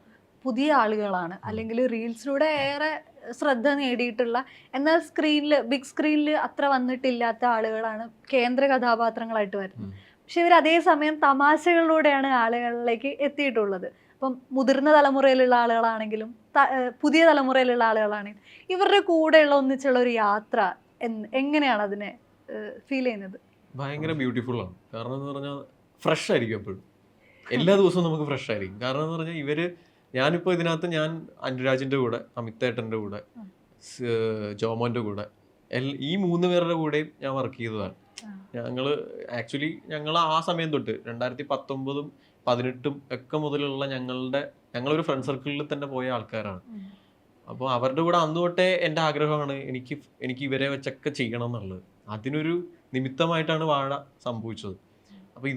പുതിയ ആളുകളാണ്, അല്ലെങ്കിൽ റീൽസിലൂടെ ഏറെ ശ്രദ്ധ നേടിയിട്ടുള്ള, എന്നാൽ ബിഗ് സ്ക്രീനിൽ അത്ര വന്നിട്ടില്ലാത്ത ആളുകളാണ് കേന്ദ്ര കഥാപാത്രങ്ങളായിട്ട് വരുന്നത്. പക്ഷെ ഇവർ അതേസമയം തമാശകളിലൂടെയാണ് ആളുകളിലേക്ക് എത്തിയിട്ടുള്ളത്. അപ്പം മുതിർന്ന തലമുറയിലുള്ള ആളുകളാണെങ്കിലും പുതിയ തലമുറയിലുള്ള ആളുകളാണെങ്കിലും ഇവരുടെ കൂടെയുള്ള ഒന്നിച്ചുള്ള ഒരു യാത്ര എങ്ങനെയാണ് അതിനെ ഫീൽ ചെയ്യുന്നത്? ഭയങ്കര ബ്യൂട്ടിഫുൾ ആണ്. കാരണം എന്ന് പറഞ്ഞാൽ ഫ്രഷ് ആയിരിക്കും എപ്പോഴും, എല്ലാ ദിവസവും നമുക്ക് ഫ്രഷ് ആയിരിക്കും. കാരണം എന്ന് പറഞ്ഞാൽ ഞാനിപ്പോൾ ഇതിനകത്ത് ഞാൻ അനുരാജിൻ്റെ കൂടെ, അമിതേട്ടൻ്റെ കൂടെ, ജോമോൻ്റെ കൂടെ, ഈ 3 പേരുടെ കൂടെയും ഞാൻ വർക്ക് ചെയ്തതാണ്. ഞങ്ങൾ ആ സമയം തൊട്ട് 2019, 2018 ഒക്കെ മുതലുള്ള ഞങ്ങളൊരു ഫ്രണ്ട് സർക്കിളിൽ തന്നെ പോയ ആൾക്കാരാണ്. അപ്പോൾ അവരുടെ കൂടെ അന്ന് തൊട്ടേ എൻ്റെ ആഗ്രഹമാണ് എനിക്ക് ഇവരെ വെച്ചൊക്കെ ചെയ്യണം എന്നുള്ളത്. അതിനൊരു നിമിത്തമായിട്ടാണ് വാഴ സംഭവിച്ചത്. അപ്പോൾ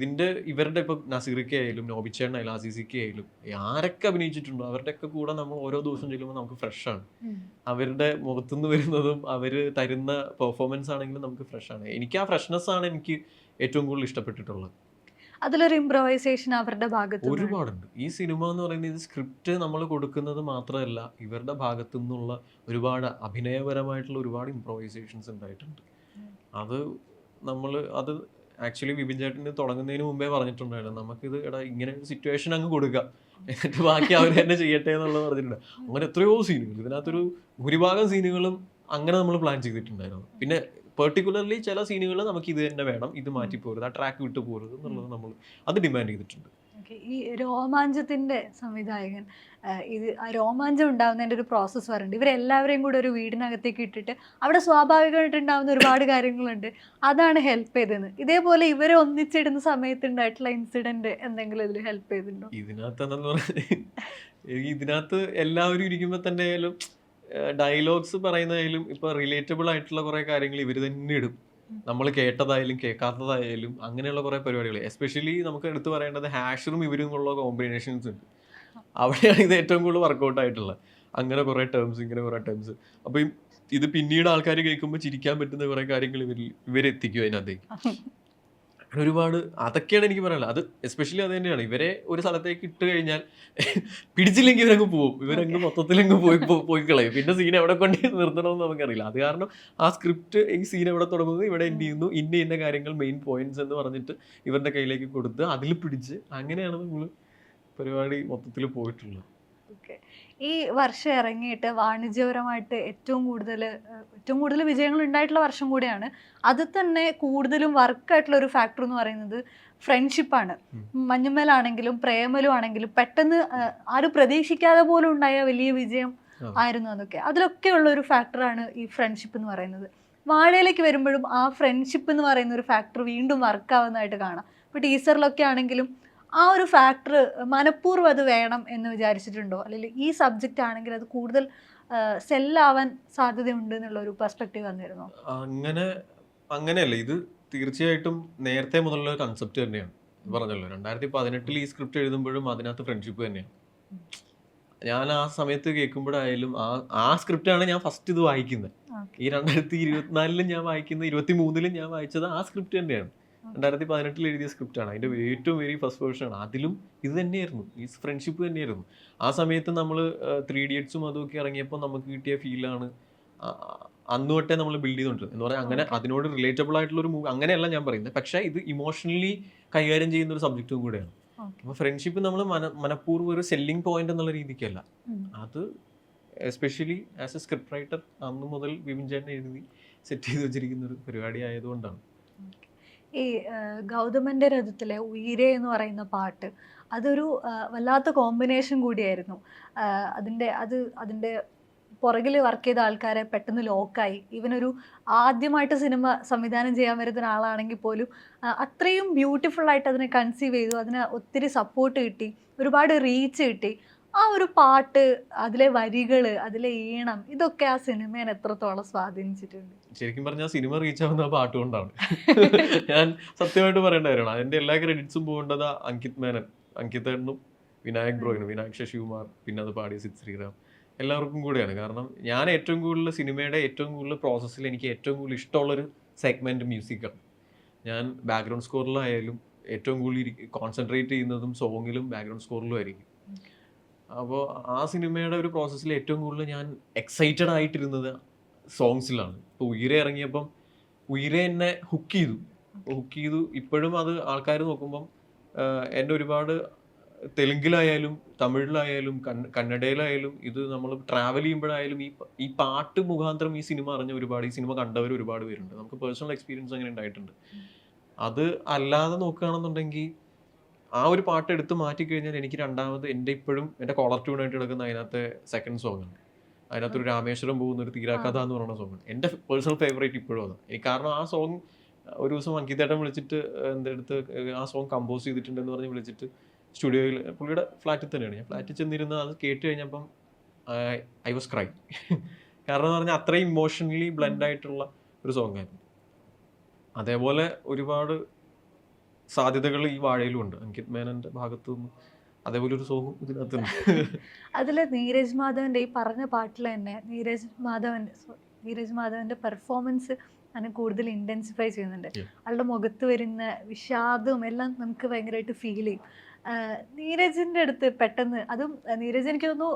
ഇവരുടെ ഇപ്പോൾ നസീറിക്ക ആയാലും നോബിച്ചേട്ടനായാലും അസീസിക്ക ആയാലും ആരൊക്കെ അഭിനയിച്ചിട്ടുണ്ടോ അവരുടെയൊക്കെ കൂടെ നമ്മൾ ഓരോ ദിവസം ചെല്ലുമ്പോൾ നമുക്ക് ഫ്രഷാണ്. അവരുടെ മുഖത്തുനിന്ന് വരുന്നതും അവർ തരുന്ന പെർഫോമൻസ് ആണെങ്കിലും നമുക്ക് ഫ്രഷാണ്. എനിക്ക് ആ ഫ്രഷ്നെസ് ആണ് എനിക്ക് ഏറ്റവും കൂടുതൽ ഇഷ്ടപ്പെട്ടിട്ടുള്ളത്. അതിലൊരു ഇംപ്രവൈസേഷൻ അവരുടെ ഭാഗത്ത് ഒരുപാടുണ്ട്. ഈ സിനിമ എന്ന് പറയുന്നത് സ്ക്രിപ്റ്റ് നമ്മൾ കൊടുക്കുന്നത് മാത്രമല്ല, ഇവരുടെ ഭാഗത്തു നിന്നുള്ള ഒരുപാട് അഭിനയപരമായിട്ടുള്ള ഒരുപാട് ഇംപ്രവൈസേഷൻസ് ഉണ്ടായിട്ടുണ്ട്. അത് ആക്ച്വലി വിപിൻ ചേട്ടന് തുടങ്ങുന്നതിന് മുമ്പേ പറഞ്ഞിട്ടുണ്ടായിരുന്നു, നമുക്കിത് ഇങ്ങനെ ഒരു സിറ്റുവേഷൻ അങ്ങ് കൊടുക്കാം, എന്നിട്ട് ബാക്കി അവർ തന്നെ ചെയ്യട്ടെ എന്നുള്ളത് പറഞ്ഞിട്ടുണ്ട്. അങ്ങനെ എത്രയോ സീനുകൾ, ഇതിനകത്തൊരു ഭൂരിഭാഗം സീനുകളും അങ്ങനെ നമ്മൾ പ്ലാൻ ചെയ്തിട്ടുണ്ടായിരുന്നു. പിന്നെ പെർട്ടിക്കുലർലി ചില സീനുകൾ നമുക്ക് ഇത് തന്നെ വേണം, ഇത് മാറ്റി പോരുത്, ആ ട്രാക്ക് വിട്ടു പോരുത് എന്നുള്ളത് നമ്മൾ അത് ഡിമാൻഡ് ചെയ്തിട്ടുണ്ട്. ഈ രോമാഞ്ചത്തിന്റെ സംവിധായകൻ ഇത് രോമാഞ്ചം ഉണ്ടാകുന്നതിൻ്റെ ഒരു പ്രോസസ്സ് പറയുന്നുണ്ട്. ഇവരെല്ലാവരെയും കൂടെ ഒരു വീടിനകത്തേക്ക് ഇട്ടിട്ട് അവിടെ സ്വാഭാവികമായിട്ട് ഉണ്ടാകുന്ന ഒരുപാട് കാര്യങ്ങളുണ്ട്, അതാണ് ഹെൽപ്പ് ചെയ്തതെന്ന്. ഇതേപോലെ ഇവരെ ഒന്നിച്ചിടുന്ന സമയത്ത് ഉണ്ടായിട്ടുള്ള ഇൻസിഡന്റ് എന്തെങ്കിലും ഇതിൽ ഹെൽപ്പ് ചെയ്തിട്ടുണ്ടോ? ഇതിനകത്ത് എല്ലാവരും ഇരിക്കുമ്പോൾ തന്നെ ആയാലും ഡയലോഗ്സ് പറയുന്നതായാലും ഇപ്പോൾ റിലേറ്റബിൾ ആയിട്ടുള്ള കുറേ കാര്യങ്ങൾ ഇവർ തന്നെ ഇടും. നമ്മൾ കേട്ടതായാലും കേൾക്കാത്തതായാലും അങ്ങനെയുള്ള കുറേ പരിപാടികൾ. എസ്പെഷ്യലി നമുക്ക് എടുത്തു പറയേണ്ടത് ഹാഷറും ഇവരും ഉള്ള കോമ്പിനേഷൻസ് ഉണ്ട്. അവിടെയാണ് ഇത് ഏറ്റവും കൂടുതൽ വർക്കൗട്ട് ആയിട്ടുള്ളത്. അങ്ങനെ കുറേ ടേംസ്, ഇങ്ങനെ കുറേ ടേംസ്. അപ്പം ഇത് പിന്നീട് ആൾക്കാർ കേൾക്കുമ്പോൾ ചിരിക്കാൻ പറ്റുന്ന കുറേ കാര്യങ്ങൾ ഇവരെത്തിക്കും അതിനകത്തേക്ക്. ഒരുപാട് അതൊക്കെയാണ് എനിക്ക് പറയാനുള്ളത്. അത് എസ്പെഷ്യലി അത് തന്നെയാണ്. ഇവരെ ഒരു സ്ഥലത്തേക്ക് ഇട്ട് കഴിഞ്ഞാൽ പിടിച്ചില്ലെങ്കിൽ ഇവരങ്ങ് പോവും, ഇവരങ്ങ് മൊത്തത്തിലങ്ങ് പോയി കളയും. പിന്നെ സീൻ എവിടെ കൊണ്ട് നിർത്തണമെന്ന് നമുക്കറിയില്ല. അത് കാരണം ആ സ്ക്രിപ്റ്റ് ഈ സീൻ എവിടെ തുടങ്ങുന്നു, ഇവിടെ എൻഡ് ചെയ്യുന്നു, ഇന്ന കാര്യങ്ങൾ മെയിൻ പോയിന്റ്സ് എന്ന് പറഞ്ഞിട്ട് ഇവരുടെ കയ്യിലേക്ക് കൊടുത്ത് അതിൽ പിടിച്ച് അങ്ങനെയാണ് നമ്മൾ പരിപാടി മൊത്തത്തിൽ പോയിട്ടുള്ളത്. ഈ വർഷം ഇറങ്ങിയിട്ട് വാണിജ്യപരമായിട്ട് ഏറ്റവും കൂടുതൽ വിജയങ്ങൾ ഉണ്ടായിട്ടുള്ള വർഷം കൂടിയാണ്. അത് തന്നെ കൂടുതലും വർക്കായിട്ടുള്ള ഒരു ഫാക്ടർ എന്ന് പറയുന്നത് ഫ്രണ്ട്ഷിപ്പാണ്. മഞ്ഞുമേലാണെങ്കിലും പ്രേമലും ആണെങ്കിലും പെട്ടെന്ന് ആരും പ്രതീക്ഷിക്കാതെ പോലും ഉണ്ടായ വലിയ വിജയം ആയിരുന്നു അതൊക്കെ. അതിലൊക്കെ ഉള്ള ഒരു ഫാക്ടറാണ് ഈ ഫ്രണ്ട്ഷിപ്പ് എന്ന് പറയുന്നത്. വാഴയിലേക്ക് വരുമ്പോഴും ആ ഫ്രണ്ട്ഷിപ്പ് എന്ന് പറയുന്ന ഒരു ഫാക്ടർ വീണ്ടും വർക്കാവുന്നതായിട്ട് കാണാം. ഇപ്പോൾ ടീസറിലൊക്കെ ആണെങ്കിലും ആ ഒരു ഫാക്ടർ മനഃപൂർവ്വം അത് വേണം എന്ന് വിചാരിച്ചിട്ടുണ്ടോ? അല്ലെങ്കിൽ ഈ സബ്ജക്റ്റ് ആണെങ്കിൽ അത് കൂടുതൽ സെല്ലാവാൻ സാധ്യതയുണ്ട് എന്നുള്ള ഒരു പെർസ്പെക്റ്റീവ് വന്നിരുന്നോ? അങ്ങനെയല്ല, ഇത് തീർച്ചയായിട്ടും നേരത്തെ മുതലുള്ള കൺസെപ്റ്റ് തന്നെയാണ്. പറഞ്ഞല്ലോ 2018 ഈ സ്ക്രിപ്റ്റ് എഴുതുമ്പോഴും അതിനകത്ത് ഫ്രണ്ട്ഷിപ്പ് തന്നെയാണ്. ഞാൻ ആ സമയത്ത് കേൾക്കുമ്പോഴായാലും ആ സ്ക്രിപ്റ്റാണ് ഞാൻ ഫസ്റ്റ് ഇത് വായിക്കുന്നത്. ഈ 2024 ഞാൻ വായിക്കുന്നത്, 2023 ഞാൻ വായിച്ചത് ആ സ്ക്രിപ്റ്റ് തന്നെയാണ്. 2018 എഴുതിയ സ്ക്രിപ്റ്റാണ്, അതിൻ്റെ ഏറ്റവും വെരി ഫസ്റ്റ് വേർഷനാണ്. അതിലും ഇത് തന്നെയായിരുന്നു, ഈ ഫ്രണ്ട്ഷിപ്പ് തന്നെയായിരുന്നു. ആ സമയത്ത് നമ്മൾ 3 Idiotsഉം അതുമൊക്കെ ഇറങ്ങിയപ്പോൾ നമുക്ക് കിട്ടിയ ഫീലാണ് അന്ന് തൊട്ടേ നമ്മൾ ബിൽഡ് ചെയ്തുകൊണ്ടിരുന്നത്. എന്ന് പറഞ്ഞാൽ അങ്ങനെ അതിനോട് റിലേറ്റബിൾ ആയിട്ടുള്ള ഒരു മൂവി അങ്ങനെയല്ല ഞാൻ പറയുന്നത്, പക്ഷേ ഇത് ഇമോഷണലി കൈകാര്യം ചെയ്യുന്ന ഒരു സബ്ജക്റ്റും കൂടെയാണ്. അപ്പോൾ ഫ്രണ്ട്ഷിപ്പ് നമ്മൾ മനഃപൂർവ്വം ഒരു സെല്ലിംഗ് പോയിന്റ് എന്നുള്ള രീതിക്കല്ല, അത് especially as A script writer അന്ന് മുതൽ വിപിൻ ചേട്ടൻ എഴുതി സെറ്റ് ചെയ്ത് വെച്ചിരിക്കുന്ന ഒരു പരിപാടി ആയതുകൊണ്ടാണ്. ഈ ഗൗതമൻ്റെ രഥത്തിലെ ഉയിരേ എന്ന് പറയുന്ന പാട്ട് അതൊരു വല്ലാത്ത കോമ്പിനേഷൻ കൂടിയായിരുന്നു. അതിൻ്റെ പുറകിൽ വർക്ക് ചെയ്ത ആൾക്കാരെ പെട്ടെന്ന് ലോക്കായി. ഇവനൊരു ആദ്യമായിട്ട് സിനിമ സംവിധാനം ചെയ്യാൻ വരുന്ന ഒരാളാണെങ്കിൽ പോലും അത്രയും ബ്യൂട്ടിഫുള്ളായിട്ട് അതിനെ കൺസീവ് ചെയ്തു, അതിന് ഒത്തിരി സപ്പോർട്ട് കിട്ടി, ഒരുപാട് റീച്ച് കിട്ടി. ആ ഒരു പാട്ട്, അതിലെ വരികൾ, അതിലെ ഈണം, ഇതൊക്കെ ആ സിനിമയെ എത്രത്തോളം സ്വാധീനിച്ചിട്ടുണ്ട്? ശരിക്കും പറഞ്ഞാൽ സിനിമ റീച്ച് ആവുന്ന ആ പാട്ട് കൊണ്ടാണ്. ഞാൻ സത്യമായിട്ട് പറയേണ്ട കാര്യമാണ്. അതിൻ്റെ എല്ലാ ക്രെഡിറ്റ്സും പോകേണ്ടത് അങ്കിത്തേട്ടനും വിനായക് ബ്രോയിനും, വിനായക് ശശികുമാർ, പിന്നെ അത് പാടിയ സിദ് ശ്രീറാം, എല്ലാവർക്കും കൂടെയാണ്. കാരണം ഞാൻ ഏറ്റവും കൂടുതൽ സിനിമയുടെ ഏറ്റവും കൂടുതൽ പ്രോസസ്സിൽ എനിക്ക് ഏറ്റവും കൂടുതൽ ഇഷ്ടമുള്ളൊരു സെഗ്മെൻറ്റ് മ്യൂസിക്കാണ്. ഞാൻ ബാക്ക്ഗ്രൗണ്ട് സ്കോറിലായാലും ഏറ്റവും കൂടുതൽ കോൺസെൻട്രേറ്റ് ചെയ്യുന്നതും സോങ്ങിലും ബാക്ക്ഗ്രൗണ്ട് സ്കോറിലും ആയിരിക്കും. അപ്പോൾ ആ സിനിമയുടെ ഒരു പ്രോസസ്സിൽ ഏറ്റവും കൂടുതൽ ഞാൻ എക്സൈറ്റഡ് ആയിട്ടിരുന്നത് സോങ്സിലാണ്. ഇപ്പോൾ ഉയിരെ ഇറങ്ങിയപ്പം ഉയിരെ എന്നെ ഹുക്ക് ചെയ്തു. ഇപ്പോഴും അത് ആൾക്കാർ നോക്കുമ്പം എൻ്റെ ഒരുപാട് തെലുങ്കിലായാലും തമിഴിലായാലും കന്നഡയിലായാലും ഇത് നമ്മൾ ട്രാവൽ ചെയ്യുമ്പോഴായാലും ഈ പാട്ട് മുഖാന്തരം ഈ സിനിമ അറിഞ്ഞ ഒരുപാട്, ഈ സിനിമ കണ്ടവർ ഒരുപാട് പേരുണ്ട്. നമുക്ക് പേഴ്സണൽ എക്സ്പീരിയൻസ് അങ്ങനെ ഉണ്ടായിട്ടുണ്ട്. അത് അല്ലാതെ നോക്കുകയാണെന്നുണ്ടെങ്കിൽ ആ ഒരു പാട്ട് എടുത്ത് മാറ്റിക്കഴിഞ്ഞാൽ എനിക്ക് രണ്ടാമത് ഇപ്പോഴും എൻ്റെ കോളർ ട്യൂണായിട്ട് കിടക്കുന്ന അതിനകത്തെ സെക്കൻഡ് സോങ് ആണ്. അതിനകത്തൊരു രാമേശ്വരം പോകുന്ന ഒരു തീരാക്കഥ എന്ന് പറയുന്ന സോങ് ആണ് എൻ്റെ പേഴ്സണൽ ഫേവറേറ്റ് ഇപ്പോഴും അതാണ്. എനിക്ക് കാരണം ആ സോങ് ഒരു ദിവസം അങ്കിതേട്ടൻ വിളിച്ചിട്ട് എൻ്റെ അടുത്ത് ആ സോങ് കമ്പോസ് ചെയ്തിട്ടുണ്ടെന്ന് പറഞ്ഞ് വിളിച്ചിട്ട് സ്റ്റുഡിയോയിൽ, പുള്ളിയുടെ ഫ്ലാറ്റിൽ തന്നെയാണ്, ഞാൻ ഫ്ലാറ്റിൽ ചെന്നിരുന്ന് അത് കേട്ട് കഴിഞ്ഞപ്പം ഐ വാസ് ക്രൈ. കാരണം എന്ന് പറഞ്ഞാൽ അത്രയും ഇമോഷണലി ബ്ലെൻഡ് ആയിട്ടുള്ള ഒരു സോങ് ആയിരുന്നു. അതേപോലെ ഒരുപാട് സാധ്യതകൾ ഈ വാഴയിലും ഉണ്ട്. അങ്കിത് മേനന്റെ ഭാഗത്തു നിന്ന് അതേപോലെ ഒരു സോങ് ഇതിനകത്തുണ്ട്. അതില് നീരജ് മാധവന്റെ ഈ പറഞ്ഞ പാട്ടിൽ തന്നെ നീരജ് മാധവന്റെ പെർഫോമൻസ് അതിനെ കൂടുതൽ ഇന്റൻസിഫൈ ചെയ്യുന്നുണ്ട്. ആളുടെ മുഖത്ത് വരുന്ന വിഷാദവും എല്ലാം നമുക്ക് ഭയങ്കരമായിട്ട് ഫീൽ ചെയ്യും. നീരജിന്റെ അടുത്ത് പെട്ടെന്ന്, അതും നീരജ് എനിക്ക് തോന്നുന്നു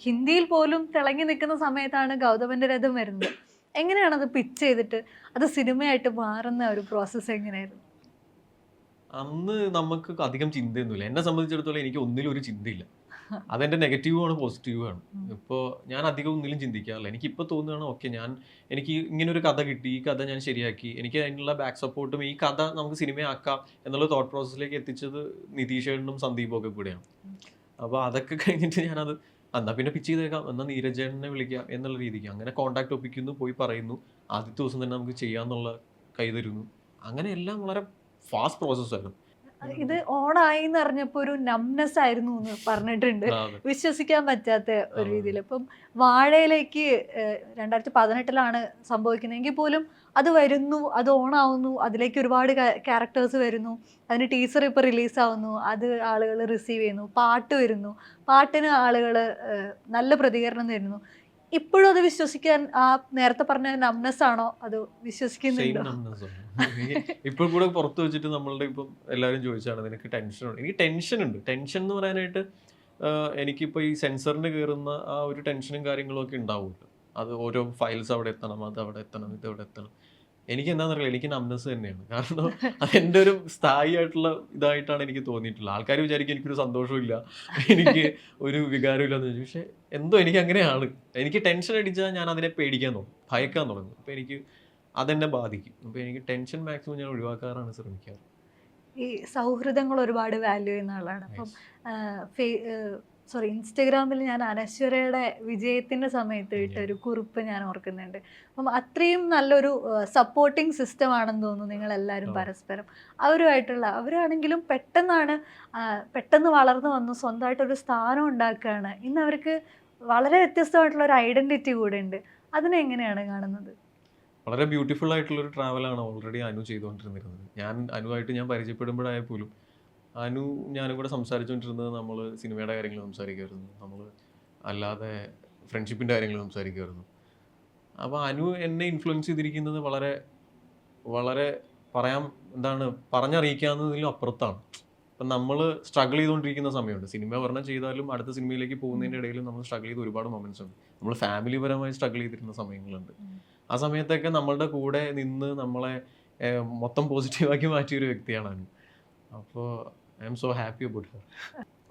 ഹിന്ദിയിൽ പോലും തിളങ്ങി നിൽക്കുന്ന സമയത്താണ് ഗൗതമന്റെ രഥം വരുന്നത്. എങ്ങനെയാണ് അത് പിച്ച് ചെയ്തിട്ട് അത് സിനിമയായിട്ട് മാറുന്ന ഒരു പ്രോസസ്സ് എങ്ങനെയായിരുന്നു? അന്ന് നമുക്ക് അധികം ചിന്തയൊന്നുമില്ല. എന്നെ സംബന്ധിച്ചിടത്തോളം എനിക്ക് ഒന്നിലും ഒരു ചിന്തയില്ല. അതെന്റെ നെഗറ്റീവുമാണ് പോസിറ്റീവാണ്. ഇപ്പോൾ ഞാൻ അധികം ഒന്നിലും ചിന്തിക്കാറില്ല. എനിക്കിപ്പോൾ തോന്നുകയാണ് ഓക്കെ, എനിക്ക് ഇങ്ങനെ ഒരു കഥ കിട്ടി, ഈ കഥ ഞാൻ ശരിയാക്കി, എനിക്ക് അതിനുള്ള ബാക്ക് സപ്പോർട്ടും ഈ കഥ നമുക്ക് സിനിമയാക്കാം എന്നുള്ള തോട്ട് പ്രോസസ്സിലേക്ക് എത്തിച്ചത് നിതീഷേട്ടനും സന്ദീപും ഒക്കെ കൂടെയാണ്. അപ്പോൾ അതൊക്കെ കഴിഞ്ഞിട്ട് ഞാനത് എന്നാൽ പിന്നെ പിച്ച് ചെയ്തേക്കാം, എന്നാൽ നീരജേട്ടനെ വിളിക്കാം എന്നുള്ള രീതിക്ക് അങ്ങനെ കോൺടാക്ട് ഒപ്പിക്കുന്നു, പോയി പറയുന്നു, ആദ്യത്തെ ദിവസം തന്നെ നമുക്ക് ചെയ്യാമെന്നുള്ള കൈ തരുന്നു. അങ്ങനെ എല്ലാം വളരെ ഫാസ്റ്റ് പ്രോസസ്സായിരുന്നു. ഇത് ഓണായി എന്ന് അറിഞ്ഞപ്പോ ഒരു നംനെസ് ആയിരുന്നു എന്ന് പറഞ്ഞിട്ടുണ്ട്, വിശ്വസിക്കാൻ പറ്റാത്ത ഒരു രീതിയിൽ. ഇപ്പം വാഴയിലേക്ക് 2018 സംഭവിക്കുന്നതെങ്കിൽ പോലും അത് വരുന്നു, അത് ഓണാവുന്നു, അതിലേക്ക് ഒരുപാട് ക്യാരക്ടേഴ്സ് വരുന്നു, അതിന് ടീസർ ഇപ്പൊ റിലീസാവുന്നു, അത് ആളുകൾ റിസീവ് ചെയ്യുന്നു, പാട്ട് വരുന്നു, പാട്ടിന് ആളുകൾ നല്ല പ്രതികരണം തരുന്നു. ഇപ്പോഴും അത് വിശ്വസിക്കാൻ ആ നേരത്തെ പറഞ്ഞ നംനെസ് ആണോ അത് വിശ്വസിക്കുന്നുണ്ടോ? ഇപ്പോൾ കൂടെ പുറത്ത് വെച്ചിട്ട് നമ്മളുടെ ഇപ്പം എല്ലാവരും ചോദിച്ചാണ് നിനക്ക് ടെൻഷനുണ്ട്. എനിക്ക് ടെൻഷൻ ഉണ്ട്. ടെൻഷൻ എന്ന് പറയാനായിട്ട് എനിക്കിപ്പോൾ ഈ സെൻസറിന് കയറുന്ന ആ ഒരു ടെൻഷനും കാര്യങ്ങളും ഒക്കെ ഉണ്ടാവുമല്ലോ. അത് ഓരോ ഫയൽസ് അവിടെ എത്തണം, അത് അവിടെ എത്തണം, ഇത് അവിടെ എത്തണം. എനിക്ക് എന്താണെന്നറിയില്ല, എനിക്ക് നംനെസ് തന്നെയാണ്. കാരണം അതെൻ്റെ ഒരു സ്ഥായി ആയിട്ടുള്ള ഇതായിട്ടാണ് എനിക്ക് തോന്നിയിട്ടുള്ളത്. ആൾക്കാർ വിചാരിക്കും എനിക്കൊരു സന്തോഷമില്ല, എനിക്ക് ഒരു വികാരമില്ല എന്ന് ചോദിച്ചു. പക്ഷെ എന്തോ എനിക്ക് അങ്ങനെയാണ്. എനിക്ക് ടെൻഷൻ അടിച്ചാൽ ഞാൻ അതിനെ പേടിക്കാൻ തുടങ്ങും, ഭയക്കാൻ തുടങ്ങും. അപ്പോൾ എനിക്ക് അതെന്നെ ബാധിക്കും. അപ്പോൾ എനിക്ക് ടെൻഷൻ മാക്സിമം ഞാൻ ഒഴിവാക്കാറാണ് ശ്രമിക്കാറ്. ഈ സൗഹൃദങ്ങൾ ഒരുപാട് വാല്യൂ ചെയ്യുന്ന ആളാണ്. അപ്പം ഇൻസ്റ്റഗ്രാമിൽ ഞാൻ അനശ്വരയുടെ വിജയത്തിൻ്റെ സമയത്ത് ഇട്ടൊരു കുറിപ്പ് ഞാൻ ഓർക്കുന്നുണ്ട്. അപ്പം അത്രയും നല്ലൊരു സപ്പോർട്ടിങ് സിസ്റ്റം ആണെന്ന് തോന്നുന്നു നിങ്ങളെല്ലാവരും പരസ്പരം. അവരാണെങ്കിലും പെട്ടെന്ന് വളർന്നു വന്നു, സ്വന്തമായിട്ടൊരു സ്ഥാനം ഉണ്ടാക്കുകയാണ്. ഇന്ന് അവർക്ക് വളരെ വ്യത്യസ്തമായിട്ടുള്ള ഒരു ഐഡൻറ്റിറ്റി കൂടെ ഉണ്ട്. അതിനെങ്ങനെയാണ് കാണുന്നത്? വളരെ ബ്യൂട്ടിഫുൾ ആയിട്ടുള്ളൊരു ട്രാവലാണ് ഓൾറെഡി അനു ചെയ്തുകൊണ്ടിരുന്നിരുന്നത്. അനുവായിട്ട് ഞാൻ പരിചയപ്പെടുമ്പോഴായ പോലും ഞാനും കൂടെ സംസാരിച്ചുകൊണ്ടിരുന്നത് നമ്മൾ സിനിമയുടെ കാര്യങ്ങൾ സംസാരിക്കുമായിരുന്നു, നമ്മൾ അല്ലാതെ ഫ്രണ്ട്ഷിപ്പിൻ്റെ കാര്യങ്ങൾ സംസാരിക്കുമായിരുന്നു. അപ്പോൾ അനു എന്നെ ഇൻഫ്ലുവൻസ് ചെയ്തിരിക്കുന്നത് വളരെ വളരെ പറഞ്ഞറിയിക്കാവുന്നതിലും അപ്പുറത്താണ്. അപ്പം നമ്മൾ സ്ട്രഗിൾ ചെയ്തുകൊണ്ടിരിക്കുന്ന സമയമുണ്ട്. സിനിമ പറഞ്ഞാൽ ചെയ്താലും അടുത്ത സിനിമയിലേക്ക് പോകുന്നതിൻ്റെ ഇടയിലും നമ്മൾ സ്ട്രഗിൾ ചെയ്ത് ഒരുപാട് മൊമെൻറ്റ്സ് ഉണ്ട്. നമ്മൾ ഫാമിലി പരമായി സ്ട്രഗിൾ ചെയ്തിരുന്ന സമയങ്ങളുണ്ട്. ആ സമയത്തൊക്കെ നമ്മളുടെ കൂടെ നിന്ന് നമ്മളെ മൊത്തം പോസിറ്റീവാക്കി മാറ്റിയൊരു വ്യക്തിയാണ് അനു. അപ്പോൾ I M so happy about Har.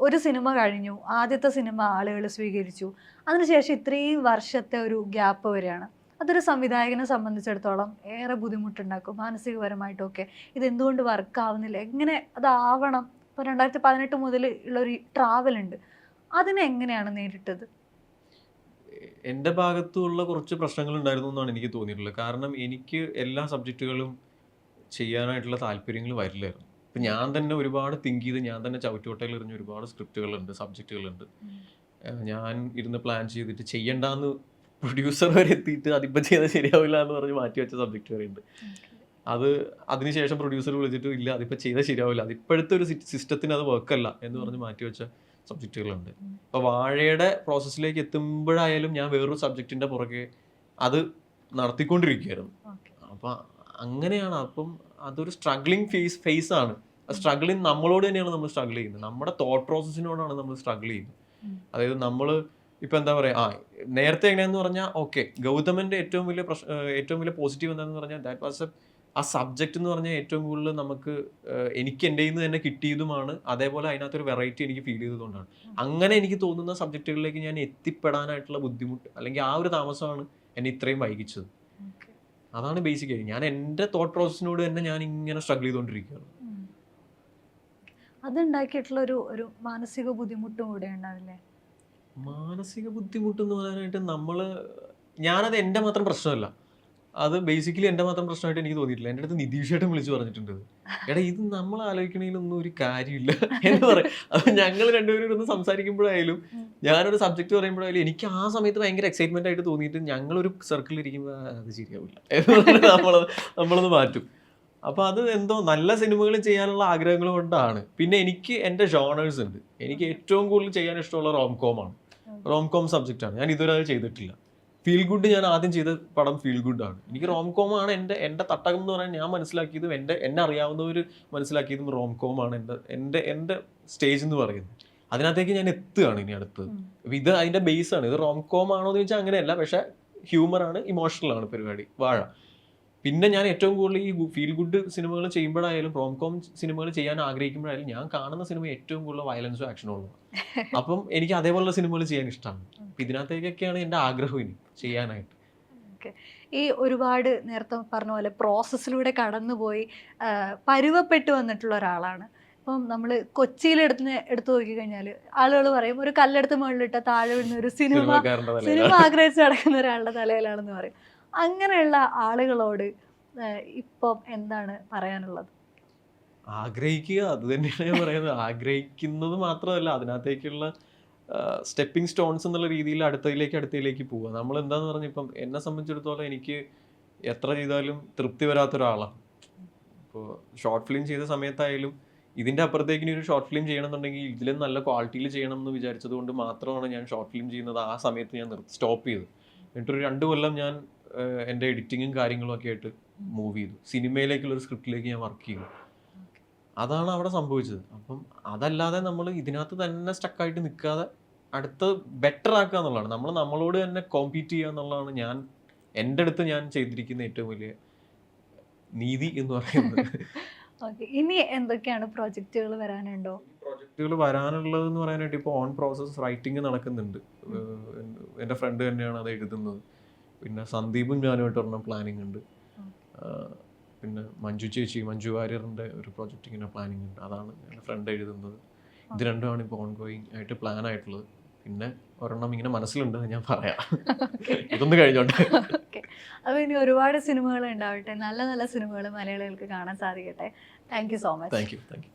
ഒരു സിനിമ കഴിഞ്ഞു, ആദ്യത്തെ സിനിമ ആളുകൾ സ്വീകരിച്ചു, അതിനുശേഷം ഇത്രയും വർഷത്തെ ഒരു ഗ്യാപ്പ് വരികയാണ്. അതൊരു സംവിധായകനെ സംബന്ധിച്ചിടത്തോളം ഏറെ ബുദ്ധിമുട്ടുണ്ടാക്കും മാനസികപരമായിട്ടൊക്കെ. ഇതെന്തുകൊണ്ട് വർക്കാവുന്നില്ല, എങ്ങനെ അതാവണം? ഇപ്പോൾ 2018 മുതൽ ഉള്ളൊരു ട്രാവൽ ഉണ്ട്, അതിനെ എങ്ങനെയാണ് നേരിട്ടത്? എൻ്റെ ഭാഗത്തുള്ള കുറച്ച് പ്രശ്നങ്ങൾ ഉണ്ടായിരുന്നു എന്നാണ് എനിക്ക് തോന്നിയിട്ടുള്ളത്. കാരണം എനിക്ക് എല്ലാ സബ്ജക്റ്റുകളും ചെയ്യാനായിട്ടുള്ള താല്പര്യങ്ങൾ വരില്ലായിരുന്നു. ഇപ്പം ഞാൻ തന്നെ ഒരുപാട് തിങ്ക് ചെയ്ത് ഞാൻ തന്നെ ചവിറ്റുകൊട്ടയിൽ എറിഞ്ഞ ഒരുപാട് സ്ക്രിപ്റ്റുകളുണ്ട്, സബ്ജക്റ്റുകളുണ്ട്. ഞാൻ ഇരുന്ന് പ്ലാൻ ചെയ്തിട്ട് ചെയ്യണ്ടെന്ന് പ്രൊഡ്യൂസർ വരെ എത്തിയിട്ട് അതിപ്പോൾ ചെയ്താൽ ശരിയാവില്ല എന്ന് പറഞ്ഞ് മാറ്റി വെച്ച സബ്ജക്റ്റ് വരെ ഉണ്ട്. അതിനുശേഷം പ്രൊഡ്യൂസർ വിളിച്ചിട്ട് ഇല്ല അതിപ്പോൾ ചെയ്താൽ ശരിയാവില്ല, അതിപ്പോഴത്തെ ഒരു സിസ്റ്റത്തിന് അത് വർക്കല്ല എന്ന് പറഞ്ഞ് മാറ്റി വെച്ച സബ്ജക്റ്റുകളുണ്ട്. അപ്പോൾ വാഴയുടെ പ്രോസസ്സിലേക്ക് എത്തുമ്പോഴായാലും ഞാൻ വേറൊരു സബ്ജക്റ്റിൻ്റെ പുറകെ അത് നടത്തിക്കൊണ്ടിരിക്കുകയായിരുന്നു. അപ്പം അങ്ങനെയാണ്. അപ്പം അതൊരു സ്ട്രഗ്ലിങ് ഫേസ് ആണ്. സ്ട്രഗ്ലിങ് നമ്മളോട് തന്നെയാണ് നമ്മൾ സ്ട്രഗിൾ ചെയ്യുന്നത്, നമ്മുടെ തോട്ട് പ്രോസസ്സിനോടാണ് നമ്മൾ സ്ട്രഗിൾ ചെയ്യുന്നത്. അതായത് നമ്മൾ ഇപ്പം എന്താ പറയുക, നേരത്തെ എങ്ങനെയാന്ന് പറഞ്ഞാൽ ഓക്കെ, ഗൗതമൻ്റെ ഏറ്റവും വലിയ പോസിറ്റീവ് എന്താണെന്ന് പറഞ്ഞാൽ ദാറ്റ് വാസ് ആ സബ്ജക്റ്റ് എന്ന് പറഞ്ഞാൽ ഏറ്റവും കൂടുതൽ നമുക്ക് എനിക്ക് എൻ്റെ നിന്ന് തന്നെ കിട്ടിയതുമാണ്. അതേപോലെ അതിനകത്തൊരു വെറൈറ്റി എനിക്ക് ഫീൽ ചെയ്തതുകൊണ്ടാണ്. അങ്ങനെ എനിക്ക് തോന്നുന്ന സബ്ജക്റ്റുകളിലേക്ക് ഞാൻ എത്തിപ്പെടാനായിട്ടുള്ള ബുദ്ധിമുട്ട് അല്ലെങ്കിൽ ആ ഒരു താമസമാണ് എന്നെ ഇത്രയും വൈകിച്ചത്. അതാണ് ബേസിക്കായി ഞാൻ എൻ്റെ തോട്ട് പ്രോസസ്സിനോട് തന്നെ ഞാൻ ഇങ്ങനെ സ്ട്രഗിൾ ചെയ്തുകൊണ്ടിരിക്കുകയാണ്. അതുണ്ടാക്കിയിട്ടുള്ള ഒരു മാനസിക ബുദ്ധിമുട്ടും കൂടെ ഉണ്ടാവില്ലേ? മാനസിക ബുദ്ധിമുട്ടെന്ന് പറയാനായിട്ട് ഞാനത് എൻ്റെ മാത്രം പ്രശ്നമല്ല, അത് ബേസിക്കലി എൻ്റെ മാത്രം പ്രശ്നമായിട്ട് എനിക്ക് തോന്നിയിട്ടില്ല. എൻ്റെ അടുത്ത് നിതീഷേട്ടൻ വിളിച്ച് പറഞ്ഞിട്ടുണ്ട്, എടാ ഇത് നമ്മൾ ആലോചിക്കണതിലൊന്നും ഒരു കാര്യമില്ല എന്ന് പറയും. അത് ഞങ്ങൾ രണ്ടുപേരും ഒന്ന് സംസാരിക്കുമ്പോഴായാലും ഞാനൊരു സബ്ജക്റ്റ് പറയുമ്പോഴായാലും എനിക്ക് ആ സമയത്ത് ഭയങ്കര എക്സൈറ്റ്മെന്റ് ആയിട്ട് തോന്നിയിട്ട് ഞങ്ങളൊരു സർക്കിളിൽ ഇരിക്കുമ്പോൾ അത് ശരിയാവില്ല എന്ന് പറഞ്ഞിട്ട് നമ്മളത് മാറ്റും. അപ്പോൾ അത് എന്തോ നല്ല സിനിമകൾ ചെയ്യാനുള്ള ആഗ്രഹങ്ങൾ കൊണ്ടാണ്. പിന്നെ എനിക്ക് എൻ്റെ ജോണേഴ്സ് ഉണ്ട്. എനിക്ക് ഏറ്റവും കൂടുതൽ ചെയ്യാൻ ഇഷ്ടമുള്ള റോംകോമാണ്. റോംകോം സബ്ജക്റ്റാണ്. ഞാൻ ഇതുവരെ അത് ചെയ്തിട്ടില്ല. ഫീൽ ഗുഡ് ഞാൻ ആദ്യം ചെയ്ത പടം ഫീൽ ഗുഡാണ്. എനിക്ക് റോംകോമാണ് എൻ്റെ തട്ടകം എന്ന് പറയാൻ ഞാൻ മനസ്സിലാക്കിയതും എന്നെ അറിയാവുന്നവർ മനസ്സിലാക്കിയതും റോംകോമാണ് എൻ്റെ സ്റ്റേജ് എന്ന് പറയുന്നത്. അതിനകത്തേക്ക് ഞാൻ എത്തുകയാണ് ഇനി അടുത്തത്. അപ്പോൾ ഇത് അതിൻ്റെ ബേസാണ്. ഇത് റോംകോം ആണോ എന്ന് ചോദിച്ചാൽ അങ്ങനെയല്ല, പക്ഷേ ഹ്യൂമറാണ്, ഇമോഷണലാണ് പരിപാടി, വാഴ. പിന്നെ ഞാൻ ഏറ്റവും കൂടുതൽ ഈ ഫീൽ ഗുഡ് സിനിമകൾ ചെയ്യുമ്പോഴായാലും റോംകോം സിനിമകൾ ചെയ്യാൻ ആഗ്രഹിക്കുമ്പോഴായാലും ഞാൻ കാണുന്ന സിനിമ ഏറ്റവും കൂടുതൽ വയലൻസും ആക്ഷനും ഉള്ളത്. അപ്പം എനിക്ക് അതേപോലുള്ള സിനിമകൾ ചെയ്യാൻ ഇഷ്ടമാണ്. അപ്പം ഇതിനകത്തേക്കൊക്കെയാണ് എൻ്റെ ആഗ്രഹം ഇനി ചെയ്യാനായിട്ട്. ഈ ഒരുപാട് നേരത്തെ പറഞ്ഞ പോലെ പ്രോസസ്സിലൂടെ കടന്നുപോയി പരുവപ്പെട്ട് വന്നിട്ടുള്ള ഒരാളാണ്. ഇപ്പം നമ്മൾ കൊച്ചിയിൽ എടുത്തു നോക്കിക്കഴിഞ്ഞാൽ ആളുകൾ പറയും ഒരു കല്ലെടുത്ത് മുകളിലിട്ട താഴെ വീഴുന്ന ഒരു സിനിമ ആഗ്രഹിച്ച് നടക്കുന്ന ഒരാളുടെ തലയിലാണെന്ന് പറയും. അങ്ങനെയുള്ള ആളുകളോട് ഇപ്പം എന്താണ് പറയാനുള്ളത്? ആഗ്രഹിക്കുക, അത് തന്നെയാണ് ഞാൻ പറയുന്നത്. ആഗ്രഹിക്കുന്നത് മാത്രമല്ല, അതിനകത്തേക്കുള്ള സ്റ്റെപ്പിംഗ് സ്റ്റോൺസ് എന്നുള്ള രീതിയിൽ അടുത്തയിലേക്ക് പോവുക. നമ്മൾ എന്താന്ന് പറഞ്ഞാൽ ഇപ്പം എന്നെ സംബന്ധിച്ചിടത്തോളം എനിക്ക് എത്ര ചെയ്താലും തൃപ്തി വരാത്തൊരാളാണ്. ഇപ്പോൾ ഷോർട്ട് ഫിലിം ചെയ്ത സമയത്തായാലും ഇതിൻ്റെ അപ്പുറത്തേക്ക് ഇനി ഒരു ഷോർട്ട് ഫിലിം ചെയ്യണമെന്നുണ്ടെങ്കിൽ ഇതിലും നല്ല ക്വാളിറ്റിയിൽ ചെയ്യണം എന്ന് വിചാരിച്ചത് കൊണ്ട് മാത്രമാണ് ഞാൻ ഷോർട്ട് ഫിലിം ചെയ്യുന്നത്. ആ സമയത്ത് ഞാൻ സ്റ്റോപ്പ് ചെയ്തു. എന്നിട്ടൊരു 2 കൊല്ലം ഞാൻ എൻ്റെ എഡിറ്റിങ്ങും കാര്യങ്ങളും ഒക്കെ ആയിട്ട് മൂവ് ചെയ്തു. സിനിമയിലേക്കുള്ളൊരു സ്ക്രിപ്റ്റിലേക്ക് ഞാൻ വർക്ക് ചെയ്തു. അതാണ് അവിടെ സംഭവിച്ചത്. അപ്പം അതല്ലാതെ നമ്മൾ ഇതിനകത്ത് തന്നെ സ്റ്റക്കായിട്ട് നിൽക്കാതെ അടുത്ത് ബെറ്റർ ആക്കുക എന്നുള്ളതാണ്. നമ്മളോട് തന്നെ കോമ്പീറ്റ് ചെയ്യുക എന്നുള്ളതാണ് എൻ്റെ അടുത്ത് ഞാൻ ചെയ്തിരിക്കുന്ന ഏറ്റവും വലിയ നീതി എന്ന് പറയുന്നത്. ഇനി എന്തൊക്കെയാണ് പ്രോജക്റ്റുകൾ വരാനുണ്ടോ? പ്രോജക്റ്റുകൾ വരാനുള്ളതെന്ന് പറയാനായിട്ട് ഇപ്പോൾ ഓൺ പ്രോസസ് റൈറ്റിംഗ് നടക്കുന്നുണ്ട്. എൻ്റെ ഫ്രണ്ട് തന്നെയാണ് അത് എഴുതുന്നത്. പിന്നെ സന്ദീപും ഞാനുമായിട്ട് ഒരെണ്ണം പ്ലാനിങ് ഉണ്ട്. പിന്നെ മഞ്ജു വാര്യറിൻ്റെ ഒരു പ്രോജക്റ്റ് ഇങ്ങനെ പ്ലാനിങ് ഉണ്ട്. അതാണ് എൻ്റെ ഫ്രണ്ട് എഴുതുന്നത്. ഇത് രണ്ടുമാണ് ഇപ്പോൾ ഓൺ ഗോയിങ് ആയിട്ട് പ്ലാൻ ആയിട്ടുള്ളത്. പിന്നെ ഒരെണ്ണം ഇങ്ങനെ മനസ്സിലുണ്ട്, ഞാൻ പറയാം. ഇതൊന്ന് കഴിഞ്ഞോട്ടെ. അപ്പോൾ ഇനി ഒരുപാട് സിനിമകൾ ഉണ്ടാവട്ടെ, നല്ല നല്ല സിനിമകൾ മലയാളികൾക്ക് കാണാൻ സാധിക്കട്ടെ. Thank you so much. Thank you.